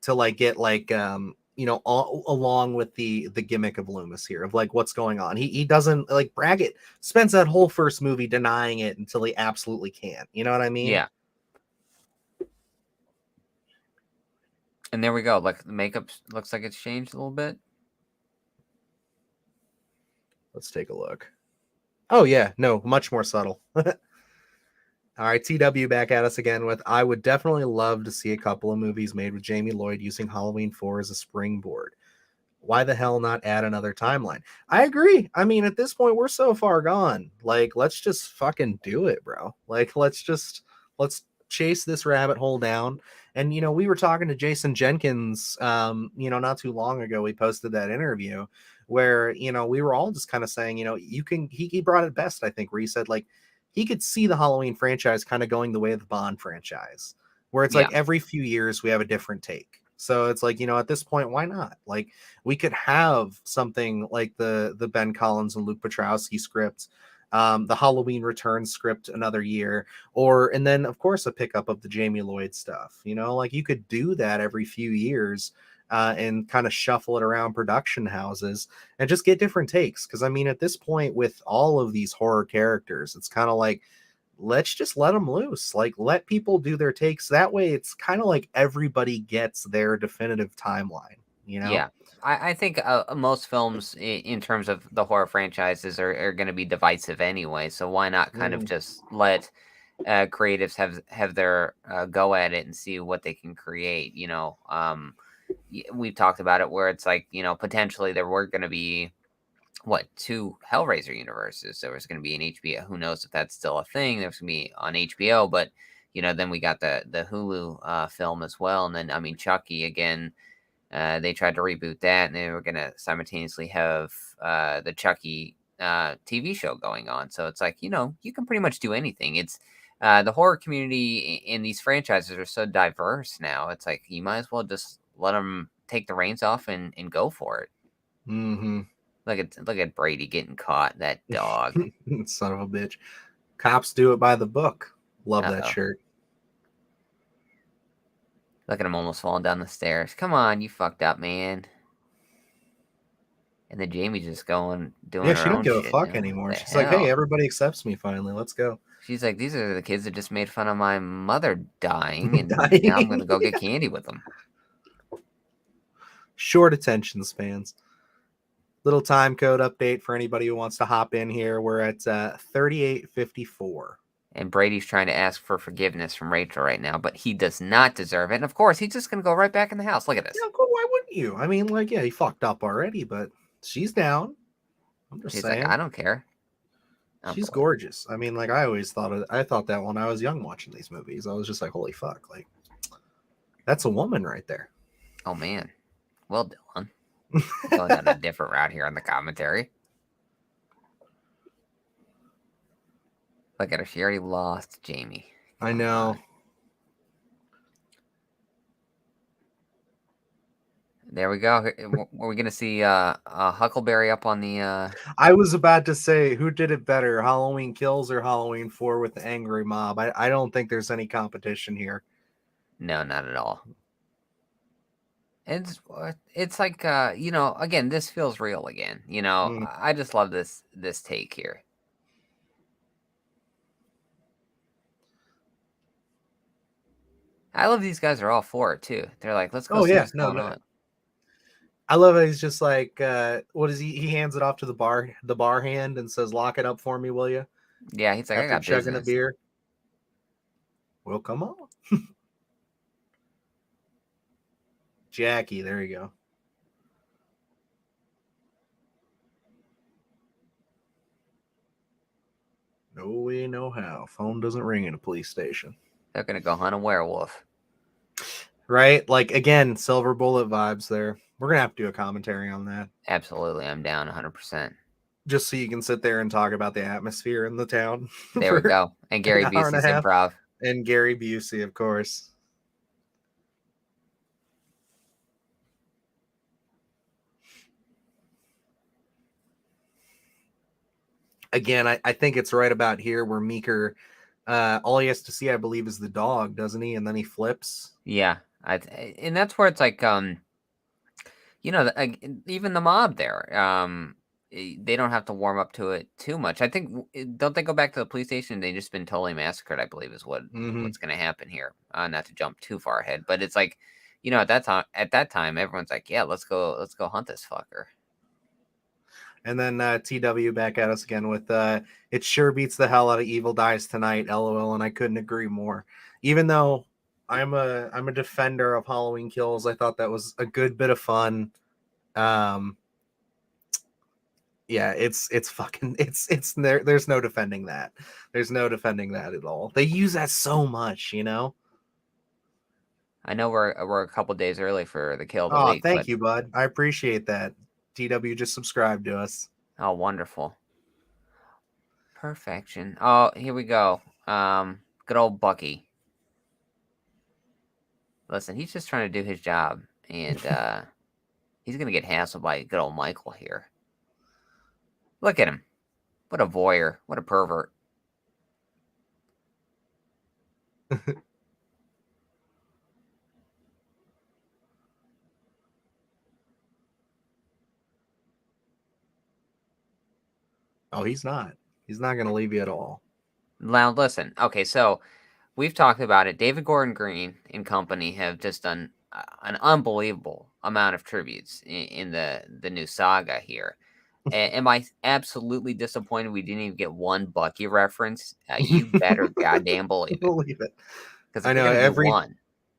like get like along with the gimmick of Loomis here of like what's going on. He doesn't like Brackett spends that whole first movie denying it until he absolutely can't. You know what I mean? Yeah. And there we go. Like the makeup looks like it's changed a little bit. Let's take a look. Oh yeah, no, much more subtle. All right, TW back at us again with I would definitely love to see a couple of movies made with Jamie Lloyd using Halloween 4 as a springboard. Why the hell not add another timeline? I agree. I mean, at this point, we're so far gone. Like, let's just fucking do it, bro. Like, let's chase this rabbit hole down. And we were talking to Jason Jenkins, not too long ago. We posted that interview where we were all just kind of saying, you can. He brought it best, I think, where he said like he could see the Halloween franchise kind of going the way of the Bond franchise, where it's Yeah. like every few years we have a different take. So it's like, at this point, why not? Like, we could have something like the Ben Collins and Luke Petrowski script, the Halloween Returns script another year, and then of course a pickup of the Jamie Lloyd stuff. Like you could do that every few years. And kind of shuffle it around production houses and just get different takes. Because I mean, at this point, with all of these horror characters, it's kind of like, let's just let them loose. Like, let people do their takes. That way, it's kind of like everybody gets their definitive timeline. Yeah. I think most films, in terms of the horror franchises, are going to be divisive anyway. So why not kind of just let creatives have their go at it and see what they can create? We've talked about it where it's like, potentially there were going to be two Hellraiser universes. There was going to be an HBO. Who knows if that's still a thing? There's going to be on HBO, but then we got the Hulu film as well, and then I mean Chucky again. They tried to reboot that, and they were going to simultaneously have the Chucky TV show going on. So it's like, you can pretty much do anything. It's the horror community in these franchises are so diverse now. It's like you might as well just let them take the reins off and go for it. Mm-hmm. Look at Brady getting caught. That dog. Son of a bitch. Cops do it by the book. Love that shirt. Look at him almost falling down the stairs. Come on, you fucked up, man. And then Jamie's just doing her she don't own give a shit fuck now. anymore. The She's hell? like, hey, everybody accepts me finally. Let's go. She's like, these are the kids that just made fun of my mother dying, and now I'm going to go get candy with them. Short attention spans. Little time code update for anybody who wants to hop in here. We're at 38:54. And Brady's trying to ask for forgiveness from Rachel right now, but he does not deserve it. And of course, he's just going to go right back in the house. Look at this. Yeah, why wouldn't you? I mean, like, yeah, he fucked up already, but she's down. I'm just saying. Like, I don't care. She's gorgeous. I mean, like, I thought that when I was young watching these movies. I was just like, holy fuck, like, that's a woman right there. Oh man. Well, Dylan. Going down a different route here on the commentary. Look at her. She already lost Jamie. I know. There we go. Are we going to see Huckleberry up on the... I was about to say, who did it better, Halloween Kills or Halloween 4 with the angry mob? I don't think there's any competition here. No, not at all. It's like, again, this feels real again. I just love this take here. I love these guys are all for it too. They're like, let's go see what's going on. I love it. He's just like, what is he? He hands it off to the bar hand and says, "Lock it up for me, will you?" Yeah, he's like, after I got chugging business. a beer. Well, come on, Jackie. There you go. No way, no how. Phone doesn't ring in a police station. They're gonna go hunt a werewolf. Right? Like, again, Silver Bullet vibes there. We're going to have to do a commentary on that. Absolutely, I'm down 100%. Just so you can sit there and talk about the atmosphere in the town. There we go. And Gary an hour and a Busey's half. improv. And Gary Busey, of course. Again, I think it's right about here where Meeker, all he has to see, I believe, is the dog, doesn't he? And then he flips. Yeah, and that's where it's like, you know, even the mob there, they don't have to warm up to it too much. I think, don't they go back to the police station? They just been totally massacred, I believe, is what's going to happen here. Not to jump too far ahead, but it's like, you know, at that time, everyone's like, yeah, let's go hunt this fucker. And then TW back at us again with it sure beats the hell out of Evil Dies Tonight, LOL, and I couldn't agree more. Even though I'm a defender of Halloween Kills, I thought that was a good bit of fun. Yeah, it's fucking it's there. There's no defending that. There's no defending that at all. They use that so much, you know. I know we're a couple days early for the kill of the Oh, week. thank you, bud. I appreciate that. TW just subscribed to us. Oh, wonderful. Perfection. Oh, here we go. Good old Bucky. Listen, he's just trying to do his job, and he's gonna get hassled by good old Michael here. Look at him. What a voyeur. What a pervert. Oh, he's not. He's not going to leave you at all. Now, listen. Okay, so we've talked about it. David Gordon Green and company have just done an unbelievable amount of tributes in the new saga here. Am I absolutely disappointed we didn't even get one Bucky reference? You better goddamn believe it. Because I know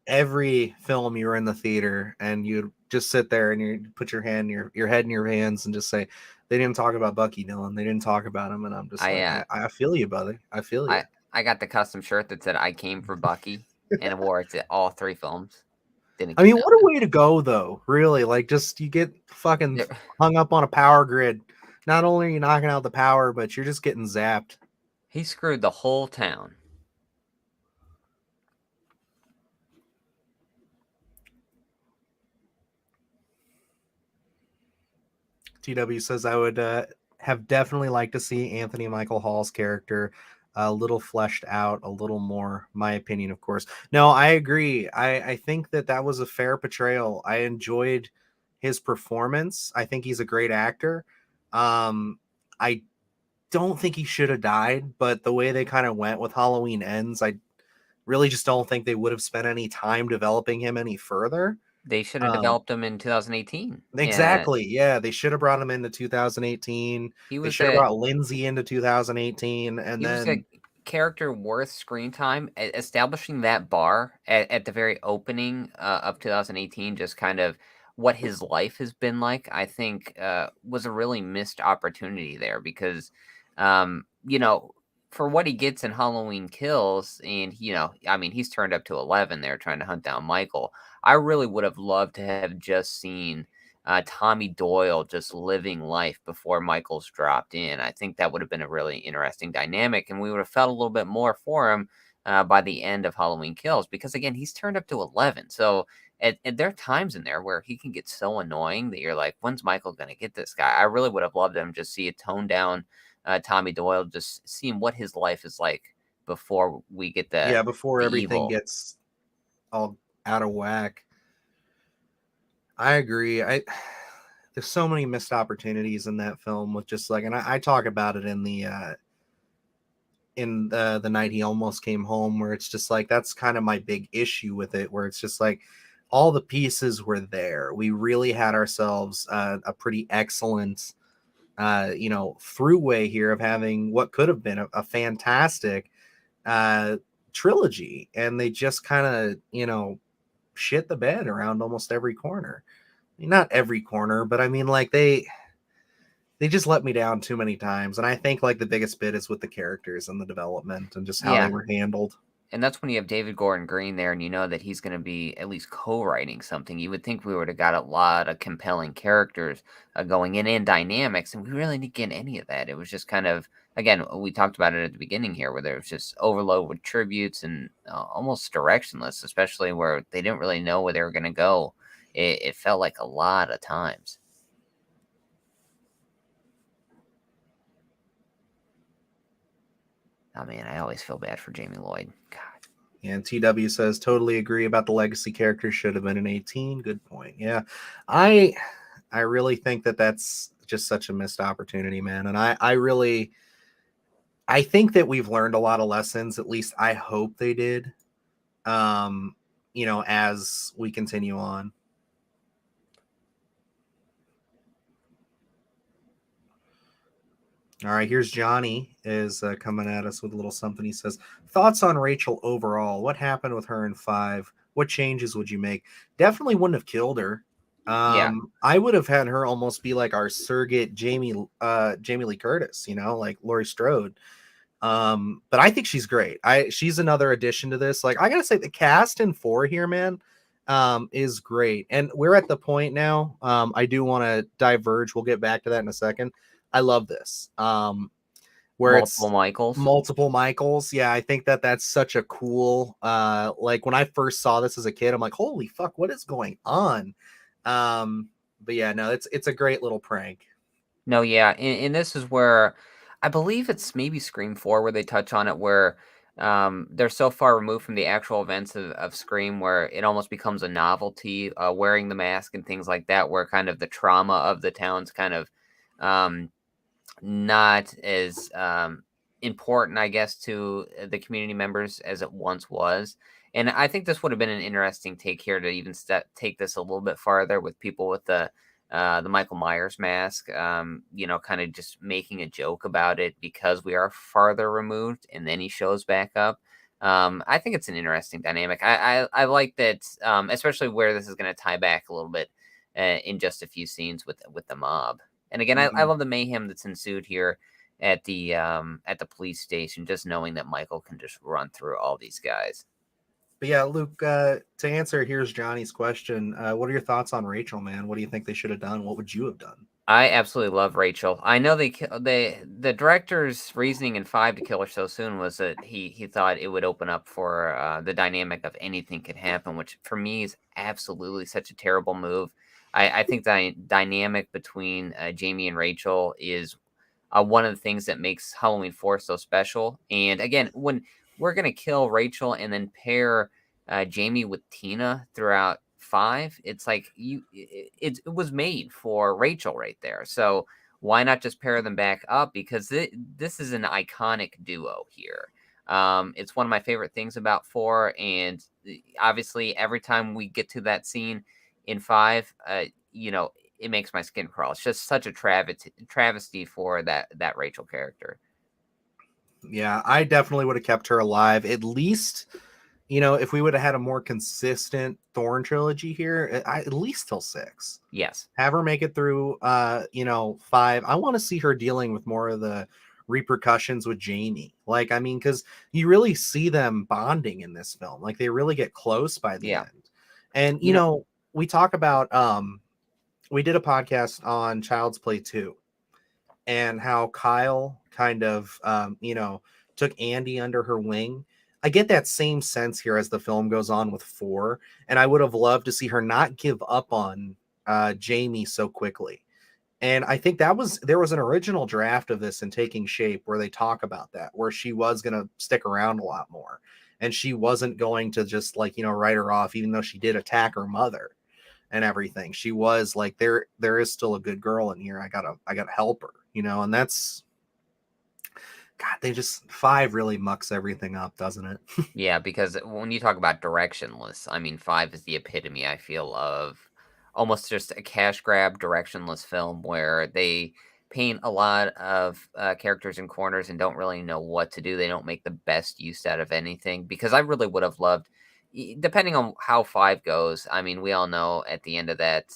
every film you were in the theater and you'd just sit there and you put your head in your hands and just say, they didn't talk about Bucky, Dylan. They didn't talk about him. And I'm just I feel you, brother. I feel you. I got the custom shirt that said I came for Bucky and I wore it to all 3 films. What a way to go, though. Really, like, just you get fucking hung up on a power grid. Not only are you knocking out the power, but you're just getting zapped. He screwed the whole town. TW says, I would have definitely liked to see Anthony Michael Hall's character a little fleshed out, a little more, my opinion, of course. No, I agree. I think that was a fair portrayal. I enjoyed his performance. I think he's a great actor. I don't think he should have died, but the way they kind of went with Halloween Ends, I really just don't think they would have spent any time developing him any further. They should have developed him in 2018. Exactly. Yeah, they should have brought him into 2018. They should have brought Lindsay into 2018, and he was a character worth screen time. Establishing that bar at the very opening of 2018, just kind of what his life has been like, I think was a really missed opportunity there because, you know, for what he gets in Halloween Kills, and, you know, I mean, he's turned up to 11 there trying to hunt down Michael. I really would have loved to have just seen Tommy Doyle just living life before Michael's dropped in. I think that would have been a really interesting dynamic, and we would have felt a little bit more for him by the end of Halloween Kills, because, again, he's turned up to 11. So and there are times in there where he can get so annoying that you're like, when's Michael going to get this guy? I really would have loved him just see a toned down Tommy Doyle, just seeing what his life is like before we get before everything gets all out of whack. I agree. There's so many missed opportunities in that film with just like, and I talk about it in the night he almost came home, where it's just like, that's kind of my big issue with it, where it's just like all the pieces were there. We really had ourselves a pretty excellent throughway here of having what could have been a fantastic trilogy, and they just kind of shit the bed around almost every corner. I mean, not every corner, but I mean, like, they they just let me down too many times. And I think like the biggest bit is with the characters and the development and just how they Yeah. were handled. And that's when you have David Gordon Green there, and you know that he's going to be at least co-writing something. You would think we would have got a lot of compelling characters going in and dynamics, and we really didn't get any of that. It was just kind of, again, we talked about it at the beginning here, where there was just overload with tributes and almost directionless, especially where they didn't really know where they were going to go. It felt like a lot of times. Oh man, I always feel bad for Jamie Lloyd. God. And TW says totally agree about the legacy characters should have been an 18. Good point. Yeah, I really think that that's just such a missed opportunity, man. And I think that we've learned a lot of lessons. At least I hope they did. As we continue on. All right, here's Johnny is coming at us with a little something. He says, "Thoughts on Rachel overall? What happened with her in 5? What changes would you make? Definitely wouldn't have killed her. Yeah. I would have had her almost be like our surrogate Jamie Lee Curtis, like Laurie Strode. But I think she's great. She's another addition to this. Like I gotta say, the cast in 4 here, man, is great. And we're at the point now. I do want to diverge. We'll get back to that in a second. I love this. Where Multiple it's Michaels. multiple Michaels. Yeah, I think that that's such a cool. Like when I first saw this as a kid, I'm like, holy fuck, what is going on? But yeah, no, it's a great little prank. No, yeah, and this is where I believe it's maybe Scream 4 where they touch on it, where they're so far removed from the actual events of Scream where it almost becomes a novelty, wearing the mask and things like that, where kind of the trauma of the town's kind of um, not as important, I guess, to the community members as it once was. And I think this would have been an interesting take here to even take this a little bit farther with people with the Michael Myers mask, kind of just making a joke about it because we are farther removed, and then he shows back up. I think it's an interesting dynamic. I like that, especially where this is going to tie back a little bit in just a few scenes with the mob. And again, I Mhm. love the mayhem that's ensued here at the police station, just knowing that Michael can just run through all these guys. But yeah, Luke, to answer, here's Johnny's question. What are your thoughts on Rachel, man? What do you think they should have done? What would you have done? I absolutely love Rachel. I know the director's reasoning in 5 to kill her so soon was that he thought it would open up for the dynamic of anything could happen, which for me is absolutely such a terrible move. I think the dynamic between Jamie and Rachel is one of the things that makes Halloween 4 so special. And again, when we're gonna kill Rachel and then pair Jamie with Tina throughout 5, it's like it was made for Rachel right there. So why not just pair them back up? Because this is an iconic duo here. It's one of my favorite things about 4, and obviously every time we get to that scene in 5, it makes my skin crawl. It's just such a travesty for that Rachel character. Yeah, I definitely would have kept her alive. At least, if we would have had a more consistent Thorn trilogy here, at least till 6. Yes. Have her make it through 5. I want to see her dealing with more of the repercussions with Jamie. Like, I mean, because you really see them bonding in this film. Like they really get close by the Yeah. end. And You know, we talk about we did a podcast on Child's Play 2 and how Kyle kind of, took Andy under her wing. I get that same sense here as the film goes on with 4, and I would have loved to see her not give up on Jamie so quickly. And I think there was an original draft of this in taking shape where they talk about that, where she was going to stick around a lot more, and she wasn't going to just like write her off, even though she did attack her mother and everything. She was like, there is still a good girl in here. I gotta help her, and that's God, they just 5 really mucks everything up, doesn't it? yeah, because when you talk about directionless, I mean, 5 is the epitome, I feel, of almost just a cash grab directionless film where they paint a lot of characters in corners and don't really know what to do. They don't make the best use out of anything because I really would have loved, depending on how 5 goes. I mean, we all know at the end of that.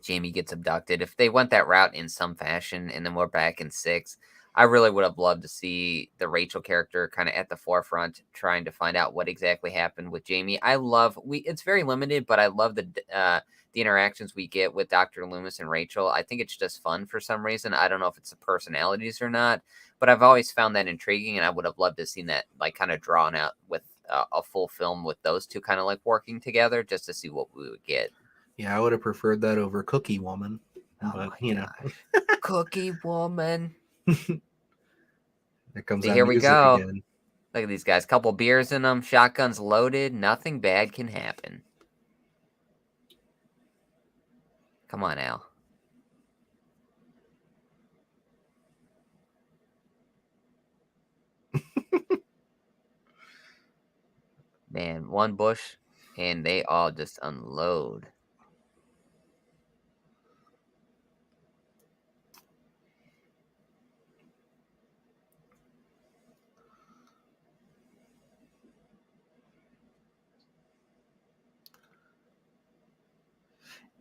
Jamie gets abducted. If they went that route in some fashion, and then we're back in 6, I really would have loved to see the Rachel character kind of at the forefront, trying to find out what exactly happened with Jamie. It's very limited, but I love the interactions we get with Dr. Loomis and Rachel. I think it's just fun for some reason. I don't know if it's the personalities or not, but I've always found that intriguing, and I would have loved to seen that like kind of drawn out with a full film with those two kind of like working together, just to see what we would get. Yeah, I would have preferred that over Cookie Woman. Oh But, my gosh. Cookie Woman. There comes See, that here we music go. again. Look at these guys. Couple beers in them. Shotguns loaded. Nothing bad can happen. Come on, Al. Man, one bush, and they all just unload.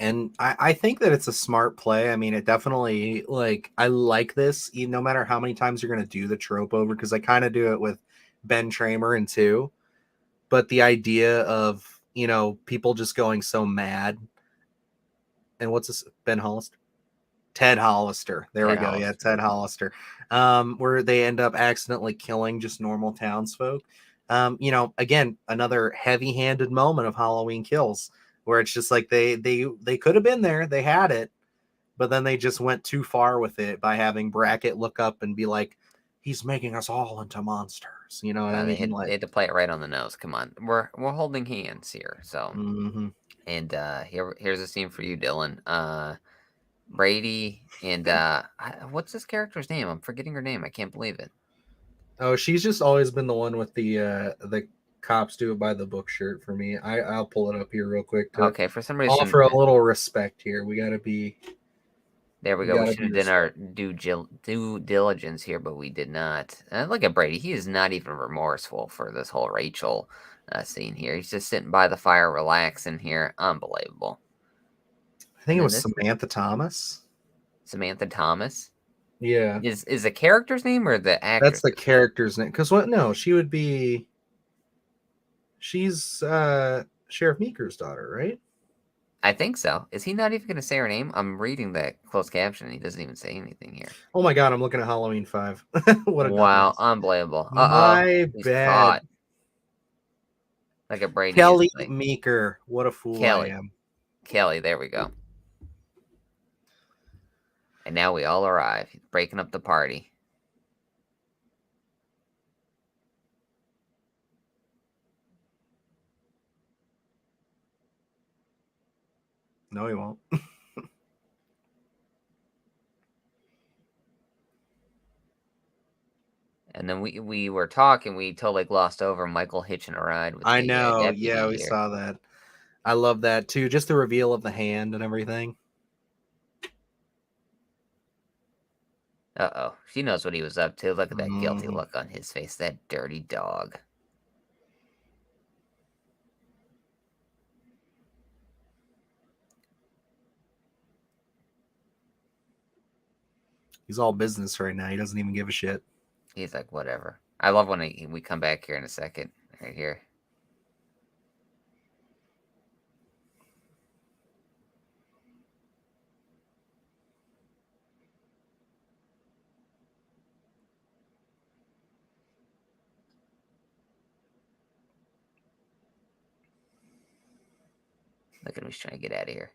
And I think that it's a smart play. I mean, it definitely, like, I like this, no matter how many times you're going to do the trope over, because I kind of do it with Ben Tramer and 2. But the idea of, people just going so mad. And what's this? Ben Hollister? Ted Hollister. There we go. Yeah, Ted Hollister. Where they end up accidentally killing just normal townsfolk. Again, another heavy-handed moment of Halloween Kills, where it's just like they could have been there, they had it, but then they just went too far with it by having Brackett look up and be like, he's making us all into monsters. You know what I mean? They had to play it right on the nose. Come on, we're holding hands here. So, and here's a scene for you, Dylan. Brady and what's this character's name? I'm forgetting her name. I can't believe it. Oh, she's just always been the one with the cops do it by the book shirt for me. I'll pull it up here real quick to Okay, for some reason offer a little respect here. We gotta be. There we go. We should have done our due diligence here, but we did not. Look at Brady. He is not even remorseful for this whole Rachel scene here. He's just sitting by the fire, relaxing here. Unbelievable. I think it was Samantha Thomas. Samantha Thomas? Yeah. Is the character's name or the actress? That's the character's name. Because what? No, she would be. She's Sheriff Meeker's daughter, right? I think so. Is he not even going to say her name? I'm reading the closed caption, and he doesn't even say anything here. Oh my god, I'm looking at Halloween 5. What a wow, dumbass. Unbelievable. My He's bad. caught. Look at Brady. Kelly Meeker. What a fool I am. Kelly, there we go. And now we all arrive. He's breaking up the party. No, he won't. And then we were talking. We totally glossed over Michael hitching a ride with I know. yeah, we saw that. I love that too. Just the reveal of the hand and everything. Uh-oh. She knows what he was up to. Look at that guilty look on his face. That dirty dog. He's all business right now. He doesn't even give a shit. He's like, whatever. I love when we come back here in a second. Right here. Look at him. He's trying to get out of here.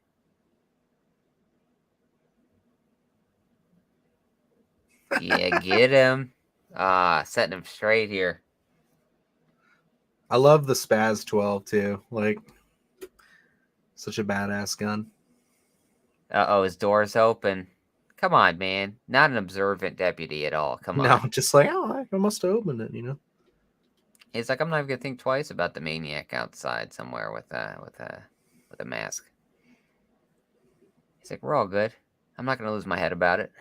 Yeah, get him. Setting him straight here. I love the Spaz 12 too. Like, such a badass gun. Uh-oh, his door's open. Come on, man. Not an observant deputy at all. Come on. No, just like, oh, I must have opened it, He's like, I'm not even gonna think twice about the maniac outside somewhere with a mask. He's like, we're all good. I'm not gonna lose my head about it.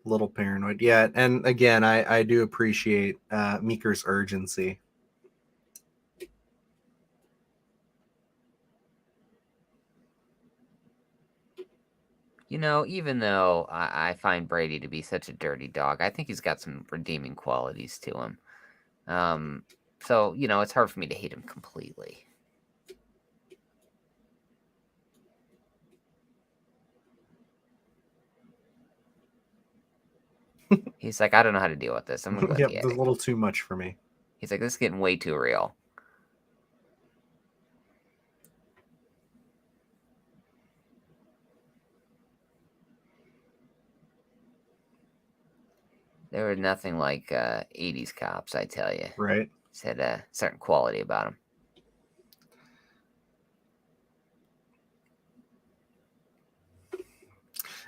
A little paranoid. Yeah, and again, I do appreciate Meeker's urgency. Even though I find Brady to be such a dirty dog, I think he's got some redeeming qualities to him. So, it's hard for me to hate him completely. He's like, I don't know how to deal with this. I'm going to go Yep, in the it's a attic. little too much for me. He's like, this is getting way too real. There were nothing like 80s cops, I tell you. Right. Just had a certain quality about them.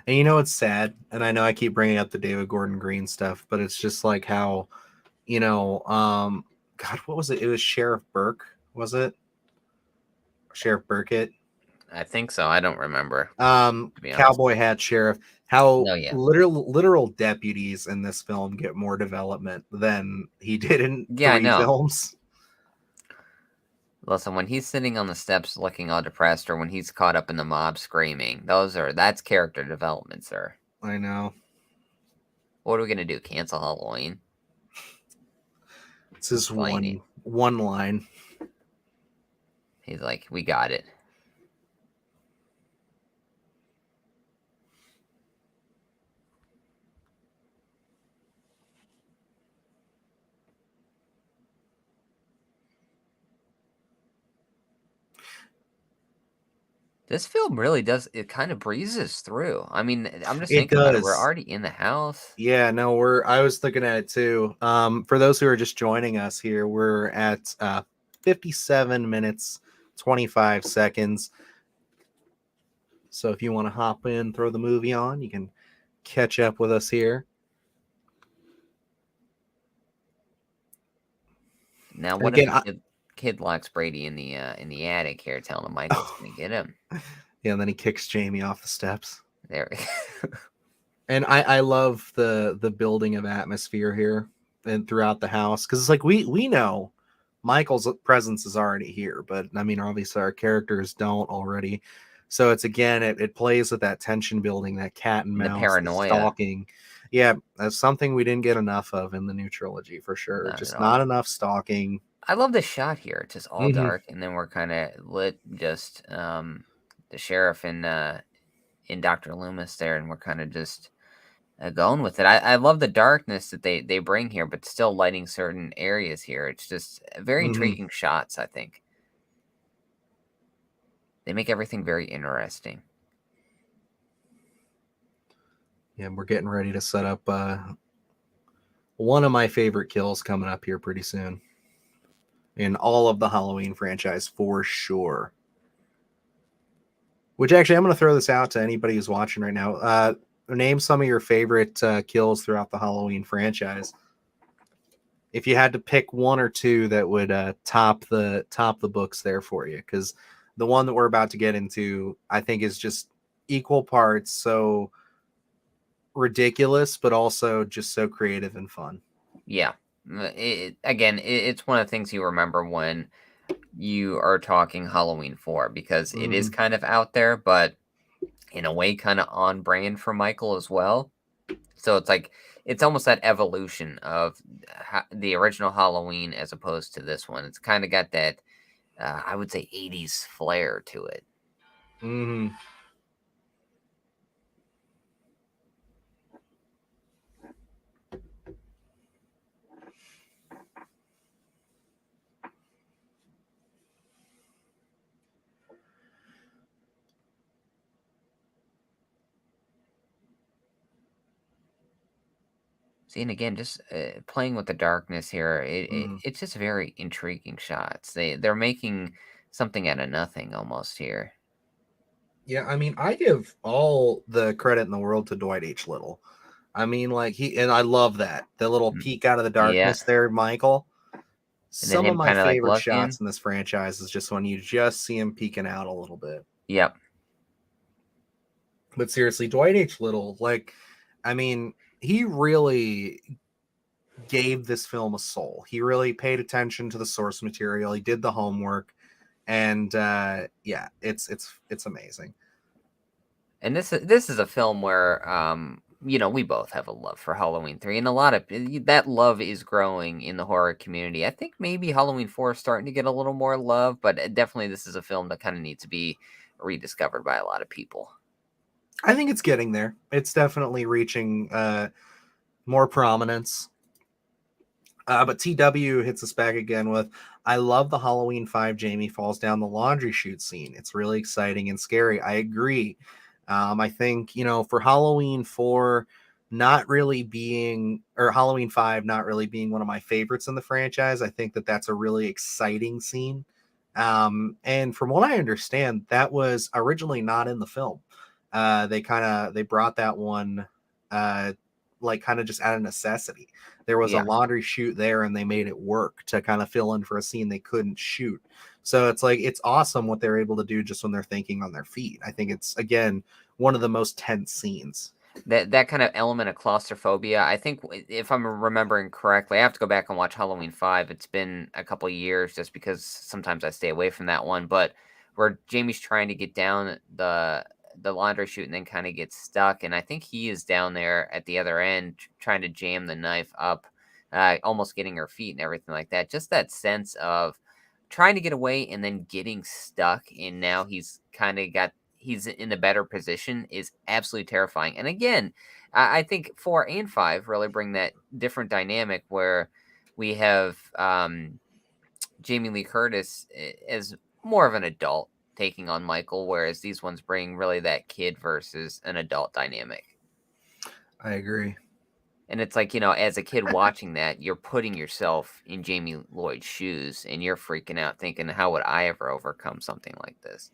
And it's sad, and I know I keep bringing up the David Gordon Green stuff, but it's just like how, God, what was it? It was Sheriff Burke, was it? Sheriff Burkett. I think so. I don't remember. Cowboy Hat Sheriff. How Oh, yeah. literal deputies in this film get more development than he did in Yeah, I 3 know. films. Listen, when he's sitting on the steps looking all depressed, or when he's caught up in the mob screaming, that's character development, sir. I know. What are we gonna do? Cancel Halloween? It's his one line. He's like, we got it. This film really does. It kind of breezes through. I mean, I'm just thinking about it. We're already in the house. Yeah, no, I was looking at it too. For those who are just joining us here, we're at 57 minutes, 25 seconds. So if you want to hop in, throw the movie on, you can catch up with us here. Now, what if the kid locks Brady in the attic here, telling him Michael's gonna get him? Yeah, and then he kicks Jamie off the steps. There. And I love the building of atmosphere here and throughout the house, because it's like we know Michael's presence is already here, but I mean, obviously our characters don't already. So it's again, it plays with that tension building, that cat and mouse, the paranoia, stalking. Yeah, that's something we didn't get enough of in the new trilogy for sure. Just not enough stalking. I love the shot here. It's just all dark, and then we're kind of lit. Just the sheriff and Dr. Loomis there, and we're kind of just going with it. I love the darkness that they bring here, but still lighting certain areas here. It's just very intriguing shots, I think. They make everything very interesting. Yeah, we're getting ready to set up one of my favorite kills coming up here pretty soon in all of the Halloween franchise for sure. Which actually, I'm going to throw this out to anybody who's watching right now. Name some of your favorite kills throughout the Halloween franchise. If you had to pick one or two that would top the books there for you, because the one that we're about to get into, I think, is just equal parts so ridiculous, but also just so creative and fun. Yeah. It's one of the things you remember when you are talking Halloween 4, because it is kind of out there, but in a way kind of on brand for Michael as well. So it's like, it's almost that evolution of the original Halloween as opposed to this one. It's kind of got that, I would say, 80s flair to it. Mm-hmm. See, and again, just playing with the darkness here, it's just very intriguing shots. They're making something out of nothing almost here. Yeah, I mean, I give all the credit in the world to Dwight H. Little. I mean, like and I love that the little peek out of the darkness there, Michael. Some of my favorite shots in this franchise is just when you just see him peeking out a little bit. Yep. But seriously, Dwight H. Little, like, I mean, he really gave this film a soul. He really paid attention to the source material. He did the homework, and yeah, it's amazing. And this is a film where we both have a love for Halloween 3, and a lot of that love is growing in the horror community. I think maybe Halloween 4 is starting to get a little more love, but definitely this is a film that kind of needs to be rediscovered by a lot of people. I think it's getting there. It's definitely reaching more prominence. But TW hits us back again with, I love the Halloween 5 Jamie falls down the laundry chute scene. It's really exciting and scary. I agree. I think, for Halloween 4 not really being, or Halloween 5 not really being one of my favorites in the franchise, I think that that's a really exciting scene. And from what I understand, that was originally not in the film. They brought that one like kind of just out of necessity. There was a Yeah. laundry chute there and they made it work to kind of fill in for a scene they couldn't shoot. So it's like, it's awesome what they're able to do just when they're thinking on their feet. I think it's, again, one of the most tense scenes. That kind of element of claustrophobia, I think, if I'm remembering correctly, I have to go back and watch Halloween 5. It's been a couple years just because sometimes I stay away from that one, but where Jamie's trying to get down the laundry chute and then kind of gets stuck, and I think he is down there at the other end trying to jam the knife up, almost getting her feet and everything like that. Just that sense of trying to get away and then getting stuck, and now he's in a better position is absolutely terrifying. And again, I think 4 and 5 really bring that different dynamic where we have Jamie Lee Curtis as more of an adult taking on Michael, whereas these ones bring really that kid versus an adult dynamic. I agree. And it's like, as a kid watching that, you're putting yourself in Jamie Lloyd's shoes and you're freaking out thinking, how would I ever overcome something like this?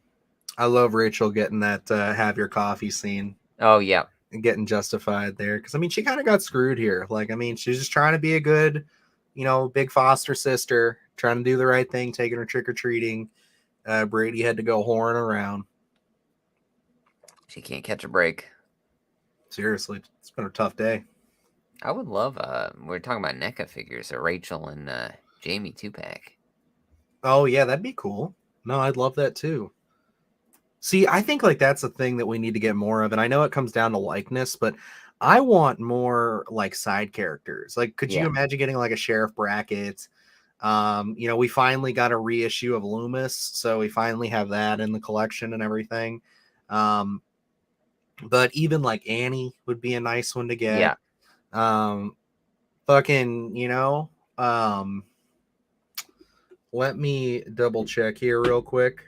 I love Rachel getting that have your coffee scene. Oh, yeah. And getting justified there. Because, I mean, she kind of got screwed here. Like, I mean, she's just trying to be a good, big foster sister, trying to do the right thing, taking her trick-or-treating. Brady had to go whoring around. She can't catch a break. Seriously, it's been a tough day. I would love, we're talking about NECA figures, a Rachel and Jamie 2-pack. Oh, yeah, that'd be cool. No, I'd love that too. See, I think like that's a thing that we need to get more of. And I know it comes down to likeness, but I want more like side characters. Like, could you Yeah. imagine getting like a Sheriff Brackett? We finally got a reissue of Loomis, so we finally have that in the collection and everything. But even like Annie would be a nice one to get. Yeah. Fucking, let me double check here real quick.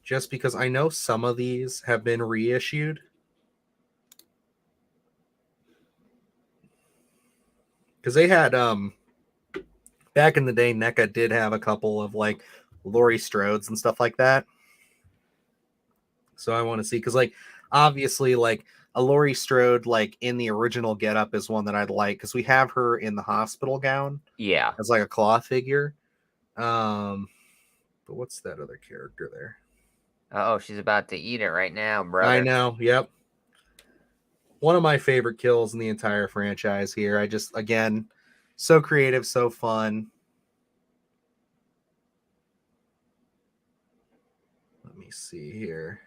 Just because I know some of these have been reissued. Because they had back in the day, NECA did have a couple of like Laurie Strodes and stuff like that. So I want to see, because like obviously like a Laurie Strode like in the original getup is one that I'd like, because we have her in the hospital gown. Yeah. As like a cloth figure. But what's that other character there? Oh, she's about to eat it right now, brother. I know. Yep. One of my favorite kills in the entire franchise here. I just, again, so creative, so fun. Let me see here.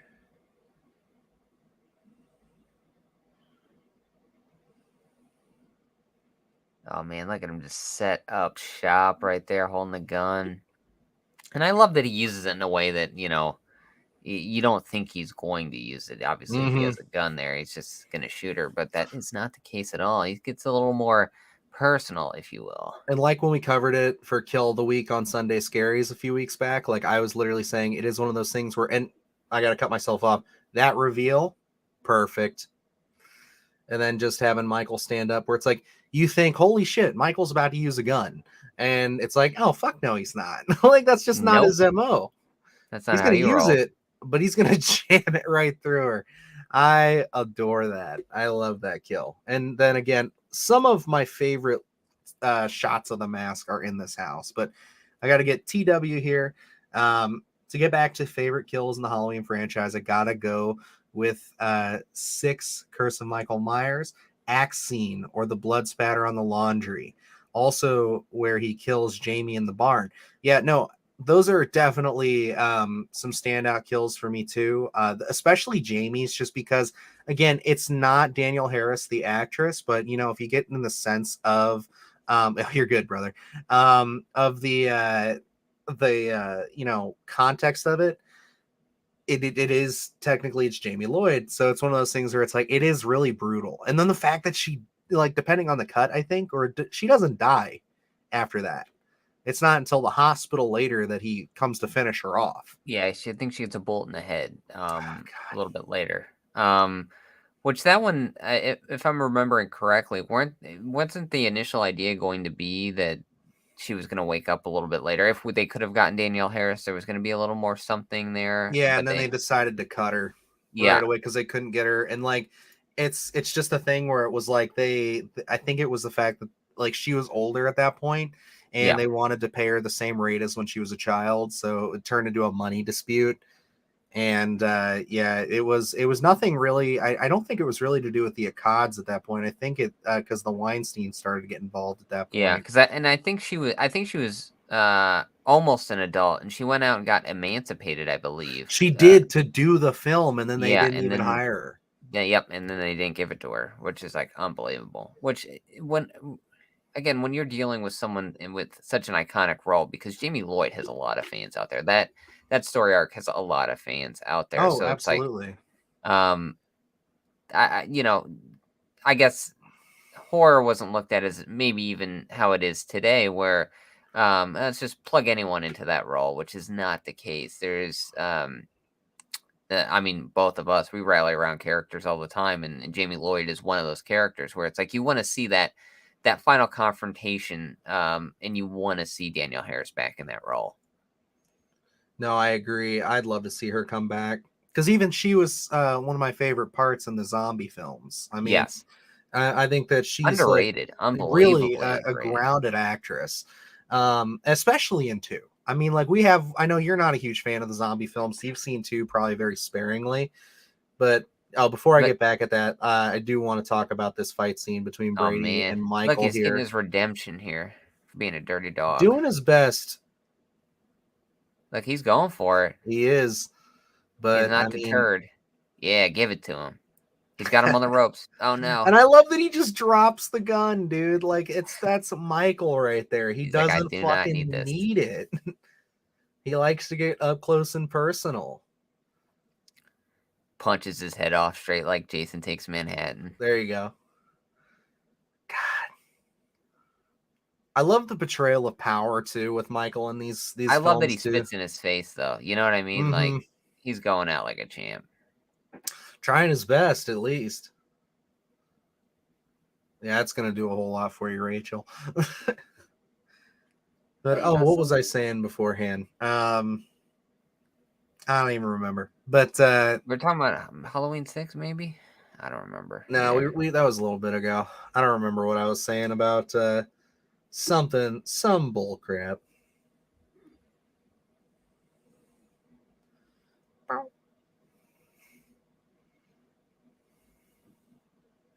Oh, man, look at him just set up shop right there holding the gun. And I love that he uses it in a way that, you don't think he's going to use it. Obviously, if he has a gun there, he's just going to shoot her. But that is not the case at all. He gets a little more personal, if you will. And like when we covered it for Kill the Week on Sunday Scaries a few weeks back, like I was literally saying it is one of those things where, and I got to cut myself off, that reveal, perfect. And then just having Michael stand up where it's like, you think, holy shit, Michael's about to use a gun. And it's like, oh, fuck no, he's not. Like, that's just not his MO. That's not he's how going he to use rolls. it, but he's going to jam it right through her. I adore that. I love that kill. And then again, some of my favorite shots of the mask are in this house, but I got to get TW here. To get back to favorite kills in the Halloween franchise, I got to go with 6 Curse of Michael Myers, axe scene or the blood spatter on the laundry. Also, where he kills Jamie in the barn. Yeah, no, those are definitely some standout kills for me too. Especially Jamie's, just because again, it's not Danielle Harris, the actress, but you know, if you get in the sense of, you're good, brother, of the you know, context of it, it is technically it's Jamie Lloyd, so it's one of those things where it's like it is really brutal. And then the fact that she, like, depending on the cut, I think, or she doesn't die after that. It's not until the hospital later that he comes to finish her off. Yeah, I think she gets a bolt in the head Oh, a little bit later. Which that one, if I'm remembering correctly, wasn't the initial idea going to be that she was going to wake up a little bit later? If they could have gotten Danielle Harris, there was going to be a little more something there. yeah, and But then they decided to cut her right yeah, away because they couldn't get her. And like, it's just a thing where it was like I think it was the fact that like she was older at that point, and yeah, they wanted to pay her the same rate as when she was a child, so it turned into a money dispute. And yeah, it was nothing really. I don't think it was really to do with the Akkads at that point. I think it because the Weinstein started to get involved at that yeah. point. Because I think she was almost an adult, and she went out and got emancipated, I believe. She did, to do the film, and then they Yeah, didn't and even then hire her. yeah, yep, and then they didn't give it to her, which is like unbelievable. Which when again, when you're dealing with someone with such an iconic role, because Jamie Lloyd has a lot of fans out there. That story arc has a lot of fans out there. Oh, So it's like, absolutely. um, you know, I guess horror wasn't looked at as maybe even how it is today, where let's just plug anyone into that role, which is not the case. There's I mean, both of us, we rally around characters all the time, and Jamie Lloyd is one of those characters where it's like you want to see that final confrontation, and you want to see Danielle Harris back in that role. No, I agree. I'd love to see her come back because even she was one of my favorite parts in the zombie films. I mean, Yes, I think that she's like underrated, really unbelievably a underrated. grounded actress, especially in two. I mean, like we have. I know you're not a huge fan of the zombie films. You've seen two probably very sparingly, but before I But get back at that, I do want to talk about this fight scene between oh Brady man, and look, Michael he's getting here, his redemption here for being a dirty dog. doing his best. Look, he's going for it. He is, He's but I not mean, deterred. Yeah, give it to him. He's got him on the ropes. Oh no. and I love that he just drops the gun, dude. Like that's Michael right there. He He's like, I doesn't do not need fucking this. need it. He likes to get up close and personal. Punches his head off straight like Jason Takes Manhattan. There you go. God, I love the portrayal of power too with Michael in these I love that films he too. spits in his face, though. You know what I mean? Mm-hmm. Like, he's going out like a champ. Trying his best at least. Yeah, it's gonna do a whole lot for you, Rachel. But You know, what was I saying beforehand? I don't even remember. But we're talking about Halloween 6, maybe? I don't remember no, either. we that was a little bit ago. I don't remember what I was saying about some bull crap.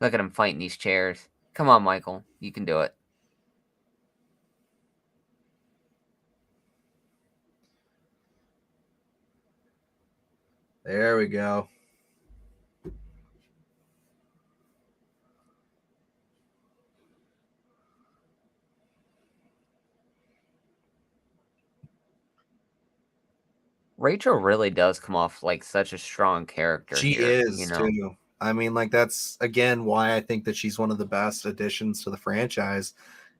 Look at him fighting these chairs. Come on, Michael. You can do it. There we go. Rachel really does come off like such a strong character She here, is too. I mean, like that's again why I think that she's one of the best additions to the franchise,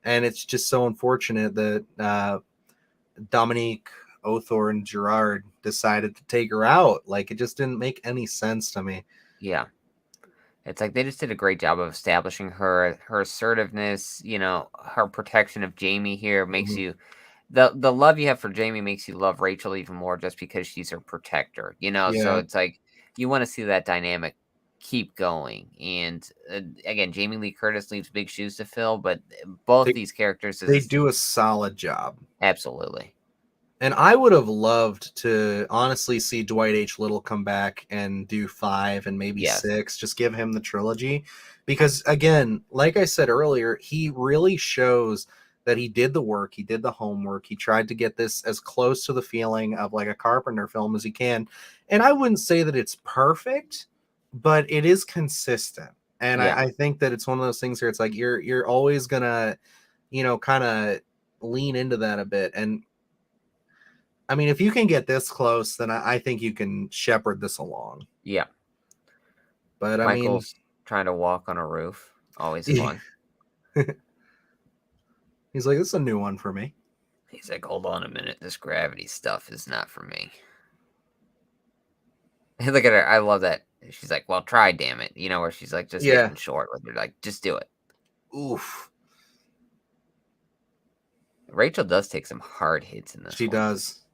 and it's just so unfortunate that Dominique Othorn Gerard decided to take her out. Like it just didn't make any sense to me. Yeah. It's like they just did a great job of establishing her assertiveness, her protection of Jamie here makes Mhm. you the love you have for Jamie makes you love Rachel even more just because she's her protector. So Yeah, it's like you want to see that dynamic keep going. And again, Jamie Lee Curtis leaves big shoes to fill, but both they these characters they is do a solid job. absolutely. And I would have loved to honestly see Dwight H. Little come back and do 5 and maybe Yes. 6. Just give him the trilogy. Because, again, like I said earlier, he really shows that he did the work. He did the homework. He tried to get this as close to the feeling of like a Carpenter film as he can. And I wouldn't say that it's perfect, but it is consistent. And Yeah. I think that it's one of those things where it's like you're always going to, kind of lean into that a bit. And I mean, if you can get this close, then I think you can shepherd this along. Yeah. But I mean, Michael's trying to walk on a roof. Always yeah. fun. He's like, this is a new one for me. He's like, hold on a minute. This gravity stuff is not for me. Look at her. I love that. She's like, well, try, damn it. Where she's like just hitting short. Where they're like, just do it. Oof. Rachel does take some hard hits in this She one. does.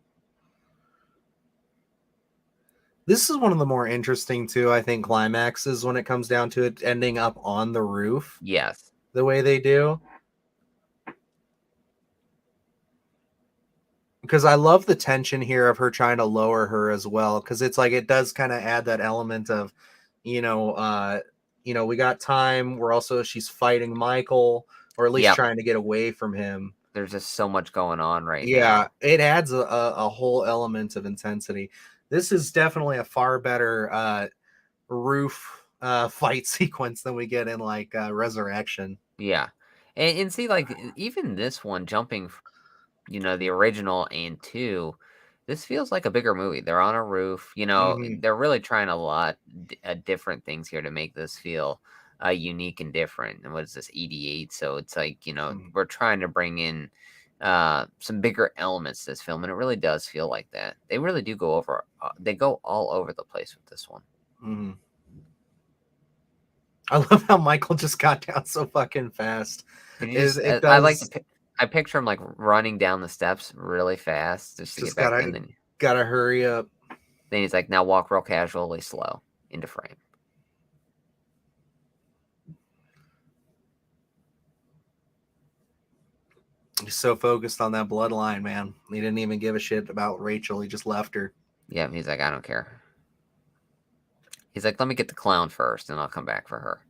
This is one of the more interesting, too, I think, climaxes when it comes down to it ending up on the roof. Yes. The way they do. Because I love the tension here of her trying to lower her as well. Because it's like it does kind of add that element of, we got time. She's fighting Michael, or at least trying to get away from him. There's just so much going on right now. Yeah, it adds a whole element of intensity. This is definitely a far better roof fight sequence than we get in like Resurrection. Yeah. And see, like, even this one jumping, the original and 2, this feels like a bigger movie. They're on a roof, they're really trying a lot different things here to make this feel unique and different. And what is this, 88? So it's like, we're trying to bring in some bigger elements to this film, and it really does feel like that. They really do go over, they go all over the place with this one. Mm-hmm. I love how Michael just got down so fucking fast. I picture him like running down the steps really fast just to get back in. Then gotta hurry up. Then he's like, now walk real casually, slow into frame. He's so focused on that bloodline, man. He didn't even give a shit about Rachel. He just left her. Yeah, he's like, I don't care. He's like, let me get the clown first, and I'll come back for her.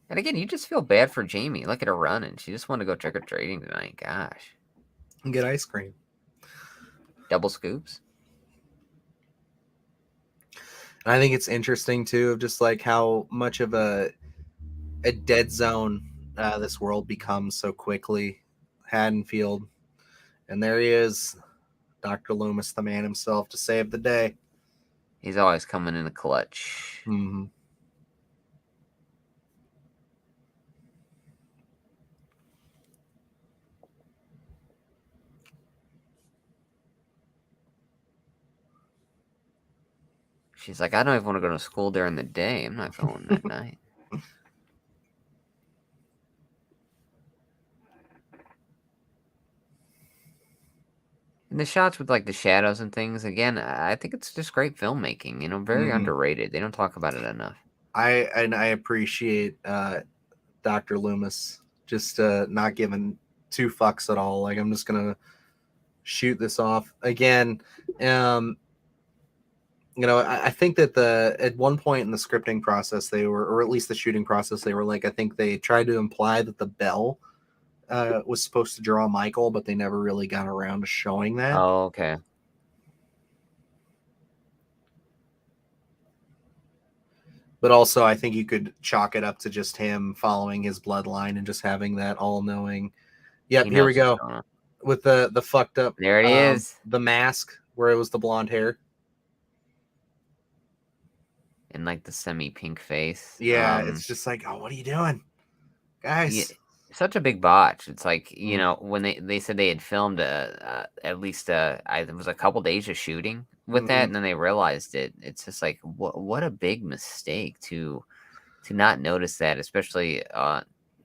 And again, you just feel bad for Jamie. Look at her running. She just wanted to go trick-or-treating tonight. Gosh. And get ice cream. Double scoops. And I think it's interesting, too, of just like how much of a dead zone this world becomes so quickly. Haddonfield. And there he is, Dr. Loomis, the man himself, to save the day. He's always coming in a clutch. Mm-hmm. She's like, I don't even want to go to school during the day. I'm not going that night. And the shots with like the shadows and things, again, I think it's just great filmmaking, very underrated. They don't talk about it enough. I appreciate Dr. Loomis just not giving 2 fucks at all. Like, I'm just gonna shoot this off again. I think that at one point in the scripting process, or at least the shooting process, they were like, I think they tried to imply that the bell was supposed to draw Michael, but they never really got around to showing that. Oh, okay. But also, I think you could chalk it up to just him following his bloodline and just having that all-knowing. Yep, here we go. With the fucked up. There it is. The mask where it was the blonde hair. And like the semi-pink face. Yeah, it's just like, oh, what are you doing, guys? Yeah, such a big botch. It's like, when they said they had filmed at least it was a couple days of shooting with that, and then they realized it. It's just like, what a big mistake to not notice that, especially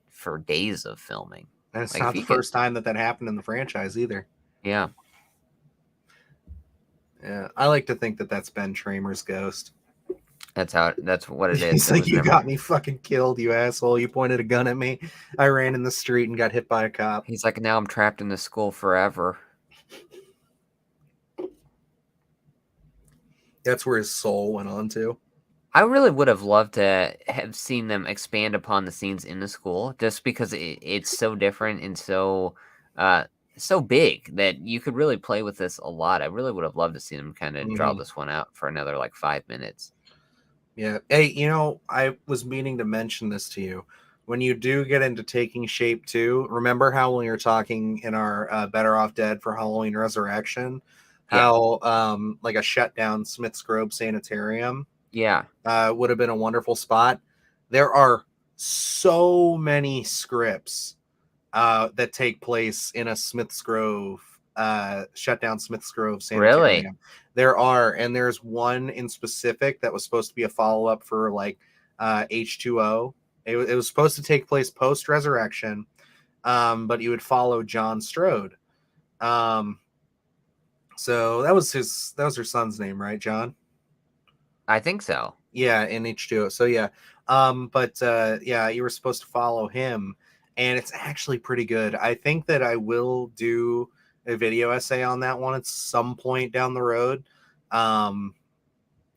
for days of filming. And it's not the first time that happened in the franchise either. Yeah. Yeah, I like to think that that's Ben Tramer's ghost. That's what it is. He's like, you got me fucking killed, you asshole. You pointed a gun at me. I ran in the street and got hit by a cop. He's like, now I'm trapped in this school forever. That's where his soul went on to. I really would have loved to have seen them expand upon the scenes in the school, just because it's so different and uh, so big that you could really play with this a lot. I really would have loved to see them kind of draw Mhm. this one out for another like 5 minutes. Yeah. Hey, I was meaning to mention this to you. When you do get into Taking Shape too, remember how when we were talking in our Better Off Dead for Halloween Resurrection, Yeah, how like a shutdown Smith's Grove Sanitarium yeah, would have been a wonderful spot. There are so many scripts that take place in a Smith's Grove, shut down Smith's Grove really, sanitarium. There are, and there's one in specific that was supposed to be a follow up for like H2O. It was supposed to take place post resurrection, but you would follow John Strode. Um, so that was her son's name, right, John? I think so. Yeah, in H2O. So yeah. But yeah, you were supposed to follow him, and it's actually pretty good. I think that I will do a video essay on that one at some point down the road. Um,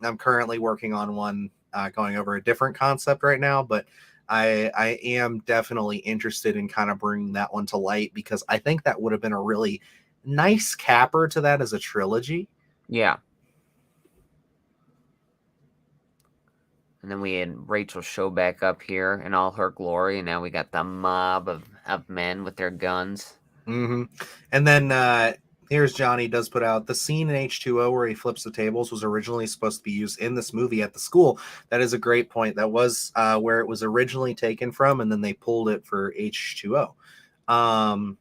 I'm currently working on one going over a different concept right now, but I am definitely interested in kind of bringing that one to light because I think that would have been a really nice capper to that as a trilogy. Yeah. And then we had Rachel show back up here in all her glory, and now we got the mob of men with their guns. Mm-hmm. And then here's Johnny does put out the scene in H2O where he flips the tables was originally supposed to be used in this movie at the school. That is a great point. That was where it was originally taken from, and then they pulled it for H2O. And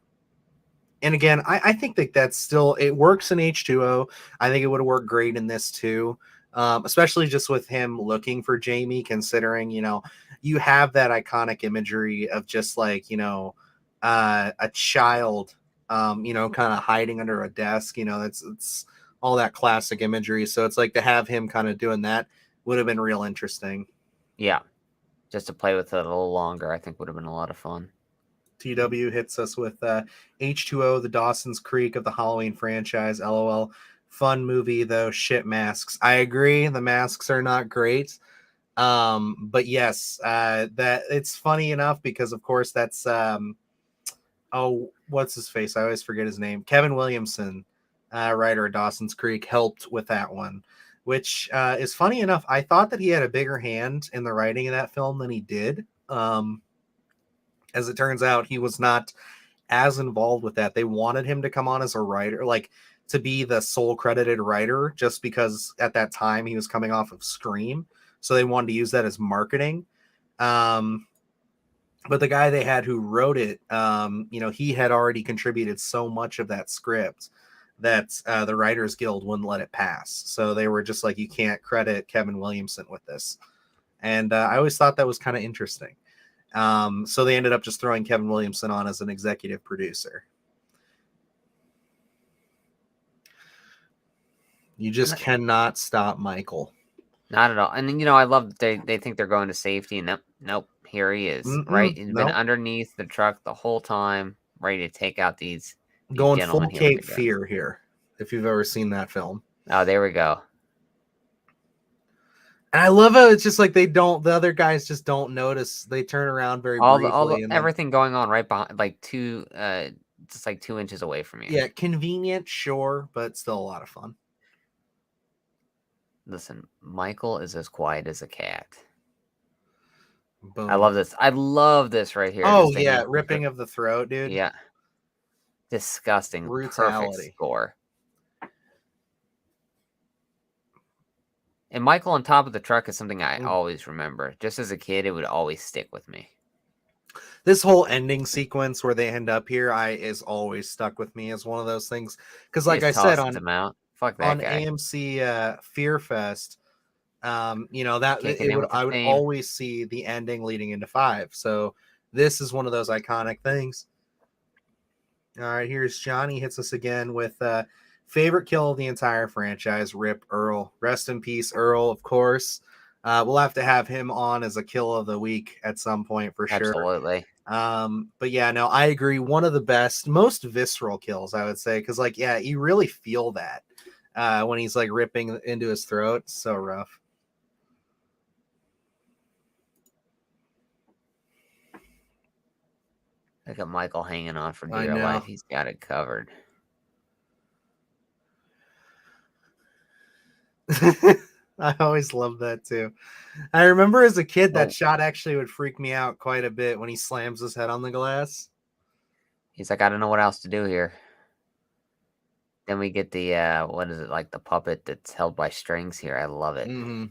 again, I think that that's still it works in H2O. I think it would have worked great in this too. Especially just with him looking for Jamie, considering, you have that iconic imagery of just like, a child, kind of hiding under a desk, it's all that classic imagery. So it's like to have him kind of doing that would have been real interesting. Yeah. Just to play with it a little longer, I think would have been a lot of fun. TW hits us with H2O, the Dawson's Creek of the Halloween franchise. LOL. Fun movie, though. Shit masks. I agree. The masks are not great. But yes, that it's funny enough because, of course, that's what's his face? I always forget his name. Kevin Williamson, writer of Dawson's Creek, helped with that one, which is funny enough. I thought that he had a bigger hand in the writing of that film than he did. As it turns out, he was not as involved with that. They wanted him to come on as a writer, like to be the sole credited writer, just because at that time he was coming off of Scream. So they wanted to use that as marketing. But the guy they had who wrote it, he had already contributed so much of that script that the Writers Guild wouldn't let it pass. So they were just like, you can't credit Kevin Williamson with this. And I always thought that was kind of interesting. So they ended up just throwing Kevin Williamson on as an executive producer. You just cannot stop Michael. Not at all. And I love that they think they're going to safety, and nope, here he is. Right? He's been underneath the truck the whole time, ready to take out these going gentlemen full here Cape Fear here, if you've ever seen that film. Oh, there we go. And I love how it's just like the other guys just don't notice. They turn around very briefly. And everything going on right behind, like just like 2 inches away from you. Yeah, convenient, sure, but still a lot of fun. Listen, Michael is as quiet as a cat. Boom. I love this. I love this right here. Oh, yeah, ripping of the throat, dude. Yeah. Disgusting. Brutality. Perfect score. And Michael on top of the truck is something I always remember. Just as a kid, it would always stick with me. This whole ending sequence where they end up here, is always stuck with me as one of those things. Because, like I said, on AMC Fear Fest, I would always see the ending leading into 5. So this is one of those iconic things. All right, here's Johnny hits us again with favorite kill of the entire franchise. Rip Earl. Rest in peace, Earl, of course. We'll have to have him on as a kill of the week at some point for sure. Absolutely. But yeah, no, I agree. One of the best, most visceral kills, I would say, because you really feel that. when he's like ripping into his throat. So rough. Look at Michael hanging on for I dear know. life. He's got it covered. I always loved that too. I remember as a kid that Oh, shot actually would freak me out quite a bit when he slams his head on the glass. he's like, I don't know what else to do here. Then we get the what is it, like the puppet that's held by strings here. I love it. Mm-hmm.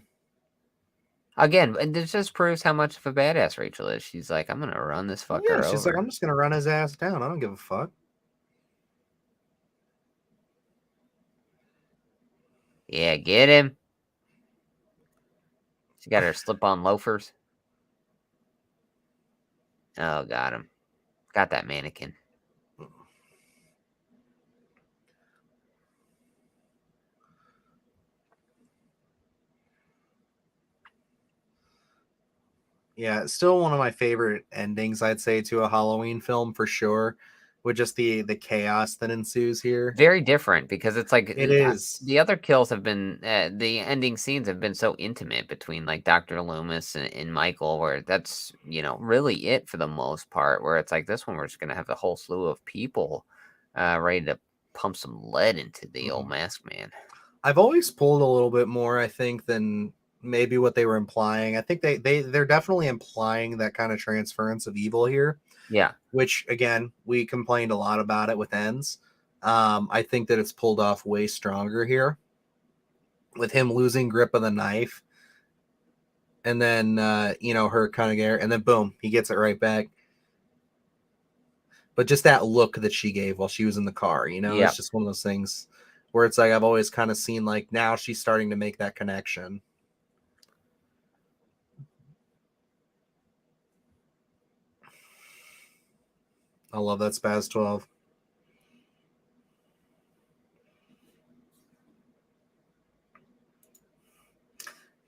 Again, and this just proves how much of a badass Rachel is. She's like, I'm gonna run this Yeah, fucker she's like, I'm over. just gonna run his ass down. I don't give a fuck. Yeah, get him. She got her slip-on loafers. Oh, got him. Got that mannequin. Yeah, it's still one of my favorite endings, I'd say, to a Halloween film for sure, with just the chaos that ensues here. Very different because it's like It is. the other kills have been the ending scenes have been so intimate between like Dr. Loomis and Michael, where that's really it for the most part. Where it's like this one, we're just gonna have a whole slew of people ready to pump some lead into the old masked man. I've always pulled a little bit more, I think, than maybe what they were implying. I think they're definitely implying that kind of transference of evil here, Yeah, which again, we complained a lot about it with ends. I think that it's pulled off way stronger here with him losing grip of the knife, and then her kind of and then boom, he gets it right back. But just that look that she gave while she was in the car, yeah. it's just one of those things where it's like I've always kind of seen like now she's starting to make that connection. I love that Spaz 12.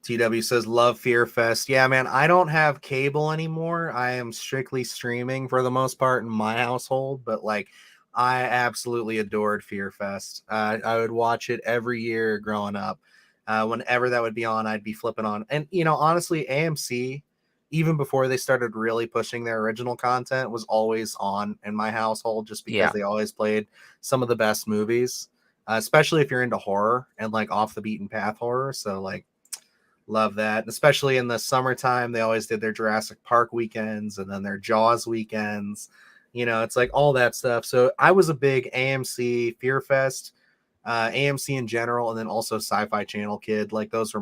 TW says, love Fear Fest. Yeah, man, I don't have cable anymore. I am strictly streaming for the most part in my household, but like, I absolutely adored Fear Fest. I would watch it every year growing up. Whenever that would be on, I'd be flipping on. And, honestly, AMC, even before they started really pushing their original content, was always on in my household just because Yeah. they always played some of the best movies, especially if you're into horror and like off the beaten path horror. So, like, love that. And especially in the summertime, they always did their Jurassic Park weekends and then their Jaws weekends. It's like all that stuff. So I was a big AMC Fear Fest, AMC in general, and then also Sci-Fi Channel kid. Like those.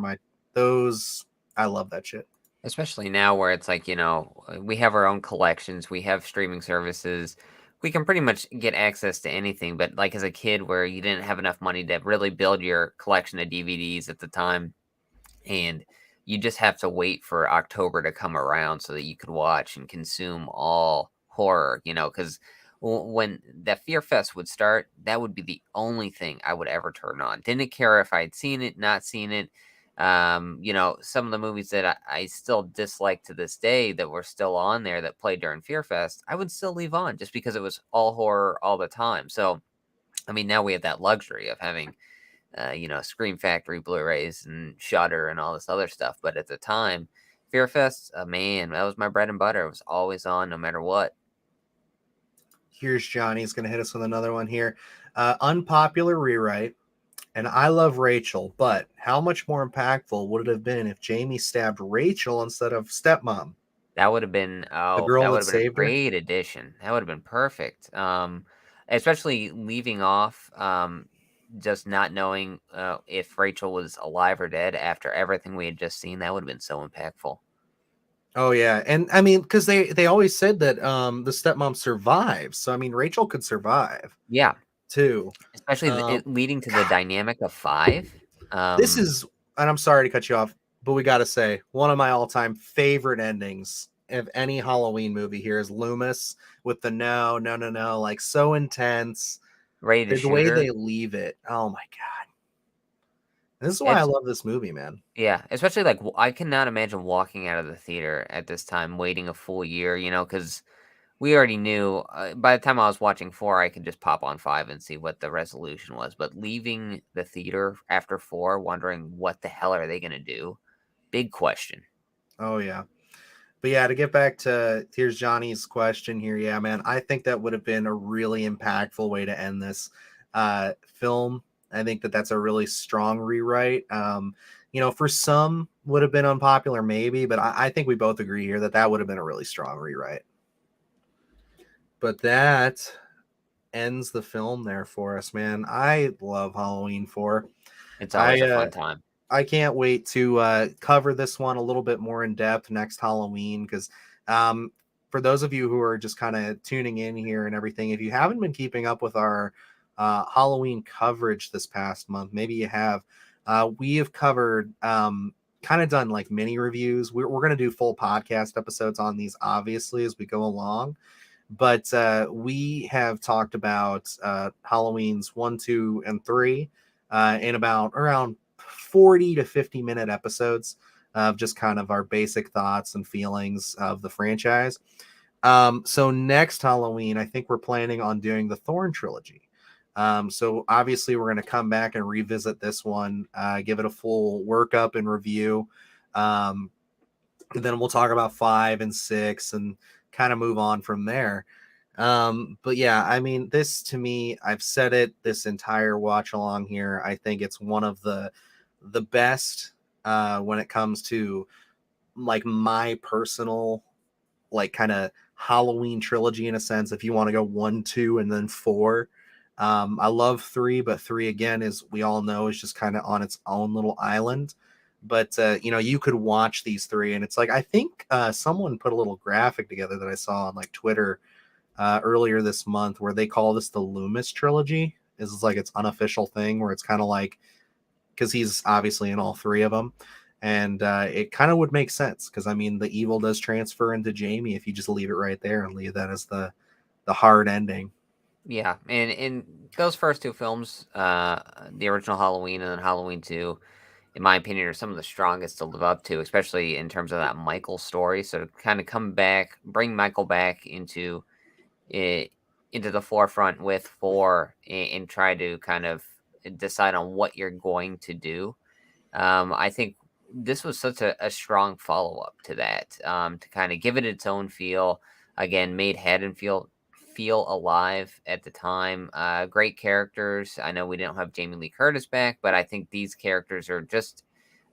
I love that shit. Especially now where it's like, we have our own collections, we have streaming services. We can pretty much get access to anything, but like as a kid where you didn't have enough money to really build your collection of DVDs at the time, and you just have to wait for October to come around so that you could watch and consume all horror, because when that Fear Fest would start, that would be the only thing I would ever turn on. Didn't care if I'd seen it, not seen it. Some of the movies that I still dislike to this day that were still on there that played during Fear Fest, I would still leave on just because it was all horror all the time. So, I mean, now we have that luxury of having Scream Factory Blu-rays and Shudder and all this other stuff. But at the time, Fear Fest, man, that was my bread and butter. It was always on no matter what. Here's Johnny's going to hit us with another one here. Unpopular rewrite. And I love Rachel, but how much more impactful would it have been if Jamie stabbed Rachel instead of stepmom? That would have been The girl that would that have been a saved her? great addition. That would have been perfect. Especially leaving off just not knowing if Rachel was alive or dead after everything we had just seen. That would have been so impactful. Oh yeah, and I mean, because they always said that the stepmom survives, so I mean, Rachel could survive Yeah, too. especially Um, it leading to the God, dynamic of five. this is, and I'm sorry to cut you off, but we got to say one of my all-time favorite endings of any Halloween movie here is Loomis with the no, no, no, no, like so intense. Ready to The shoot way her. they leave it, oh my God, this is why I It's love this movie, man. Yeah, especially I cannot imagine walking out of the theater at this time, waiting a full year. Because we already knew. By the time I was watching 4, I could just pop on 5 and see what the resolution was. But leaving the theater after 4, wondering what the hell are they going to do? Big question. Oh yeah. But yeah, to get back to here's Johnny's question here. Yeah, man, I think that would have been a really impactful way to end this film. I think that that's a really strong rewrite. For some would have been unpopular, maybe, but I think we both agree here that that would have been a really strong rewrite. But that ends the film there for us, man. I love Halloween 4. It's always I a fun time. I can't wait to cover this one a little bit more in depth next Halloween because for those of you who are just kind of tuning in here and everything, if you haven't been keeping up with our Halloween coverage this past month, maybe you have. We have covered kind of done like mini reviews. We're going to do full podcast episodes on these, obviously, as we go along. But we have talked about Halloween's 1, 2, and 3 in about around 40 to 50-minute episodes of just kind of our basic thoughts and feelings of the franchise. So next Halloween, I think we're planning on doing the Thorn trilogy. So obviously we're going to come back and revisit this one, give it a full workup and review. And then we'll talk about 5 and 6 and kind of move on from there. But yeah, I mean, this to me, I've said it this entire watch along here. I think it's one of the best when it comes to like my personal like kind of Halloween trilogy in a sense. If you want to go 1, 2, and then 4. I love 3, but 3 again, is we all know, is just kind of on its own little island. But you could watch these 3, and it's like I think someone put a little graphic together that I saw on like Twitter earlier this month where they call this the Loomis trilogy. This is like its unofficial thing where it's kind of like because he's obviously in all 3 of them, and it kind of would make sense because I mean the evil does transfer into Jamie if you just leave it right there and leave that as the hard ending. Yeah, and in those first 2 films, the original Halloween and then Halloween 2, in my opinion, are some of the strongest to live up to, especially in terms of that Michael story. So to kind of come back, bring Michael back it into the forefront with 4 and try to kind of decide on what you're going to do. I think this was such a strong follow up to that, to kind of give it its own feel. Again, made Haddonfield feel alive at the time. Great characters. I know we didn't have Jamie Lee Curtis back, but I think these characters are just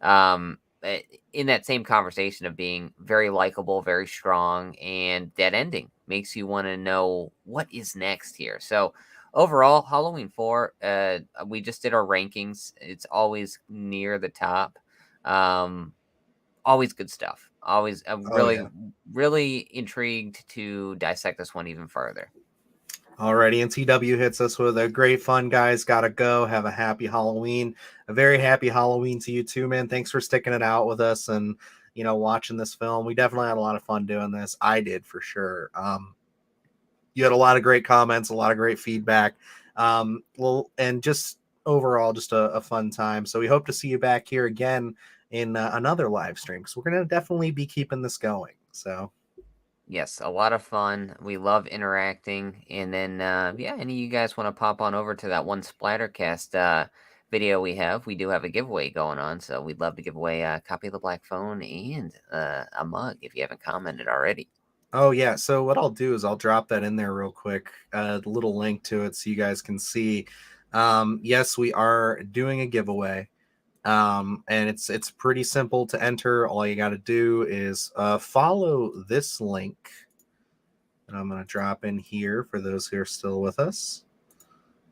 in that same conversation of being very likable, very strong, and that ending makes you want to know what is next here. So overall, Halloween 4, we just did our rankings. It's always near the top. Um, Always good stuff. Always Oh yeah. really intrigued to dissect this one even further. Alrighty, and TW hits us with a great fun, guys. Gotta go. Have a happy Halloween. A very happy Halloween to you too, man. Thanks for sticking it out with us and watching this film. We definitely had a lot of fun doing this. I did for sure. You had a lot of great comments, a lot of great feedback. And just overall, just a fun time. So we hope to see you back here again in another live stream because we're gonna definitely be keeping this going. So. Yes, a lot of fun. We love interacting. And then, yeah, any of you guys want to pop on over to that one Splattercast video we have? We do have a giveaway going on, so we'd love to give away a copy of the Black Phone and a mug if you haven't commented already. Oh yeah. So what I'll do is I'll drop that in there real quick, the little link to it so you guys can see. Yes, we are doing a giveaway. And it's pretty simple to enter. All you got to do is follow this link that I'm going to drop in here for those who are still with us.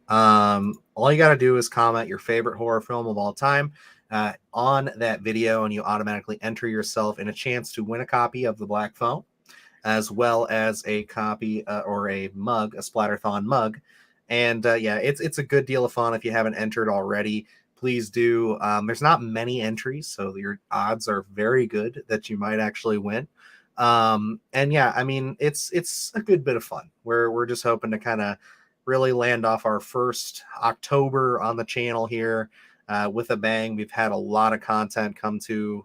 All you got to do is comment your favorite horror film of all time on that video, and you automatically enter yourself in a chance to win a copy of the Black Phone, as well as a copy or a mug, a Splatterthon mug. And yeah, it's a good deal of fun. If you haven't entered already, please do. There's not many entries, so your odds are very good that you might actually win. And yeah, I mean, it's a good bit of fun. We're just hoping to kind of really land off our first October on the channel here with a bang. We've had a lot of content come to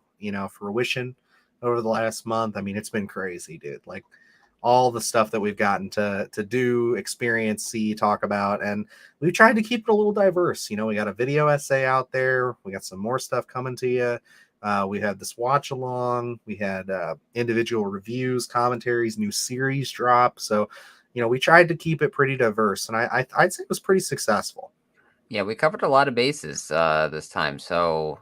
fruition over the last month. I mean, it's been crazy, dude. Like all the stuff that we've gotten to do, experience, see, talk about, and we've tried to keep it a little diverse. We got a video essay out there. We got some more stuff coming to you. We had this watch along. We had individual reviews, commentaries, new series drop. So, we tried to keep it pretty diverse, and I'd say it was pretty successful. Yeah, we covered a lot of bases this time, so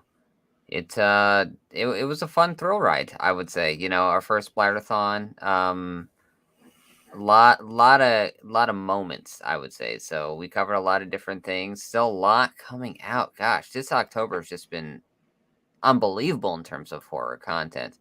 it was a fun thrill ride, I would say. Our first Splatterthon. Lot of moments, I would say. So we covered a lot of different things. Still a lot coming out. Gosh, this October has just been unbelievable in terms of horror content.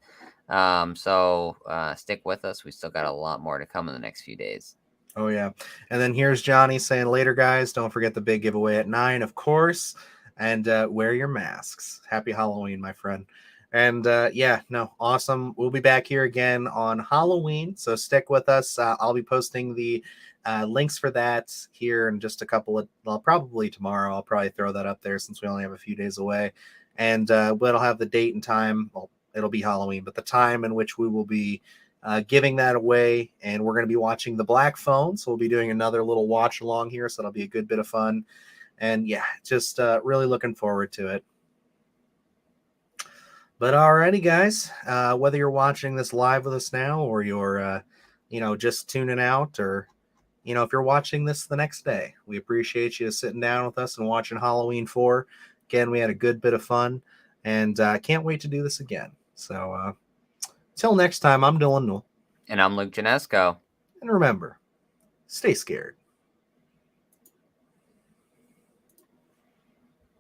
So stick with us. We still got a lot more to come in the next few days. Oh yeah. And then here's Johnny saying, later guys, don't forget the big giveaway at 9, of course, and wear your masks. Happy Halloween, my friend. And yeah, no, awesome. We'll be back here again on Halloween, so stick with us. I'll be posting the links for that here in just a couple of, well, probably tomorrow. I'll probably throw that up there since we only have a few days away. And it'll have the date and time. Well, it'll be Halloween, but the time in which we will be giving that away. And we're going to be watching The Black Phone. So we'll be doing another little watch along here. So that'll be a good bit of fun. And yeah, just really looking forward to it. But alrighty, guys, whether you're watching this live with us now or you're, just tuning out, or, if you're watching this the next day, we appreciate you sitting down with us and watching Halloween 4. Again, we had a good bit of fun, and can't wait to do this again. So till next time, I'm Dylan Newell. And I'm Luke Janesco. And remember, stay scared.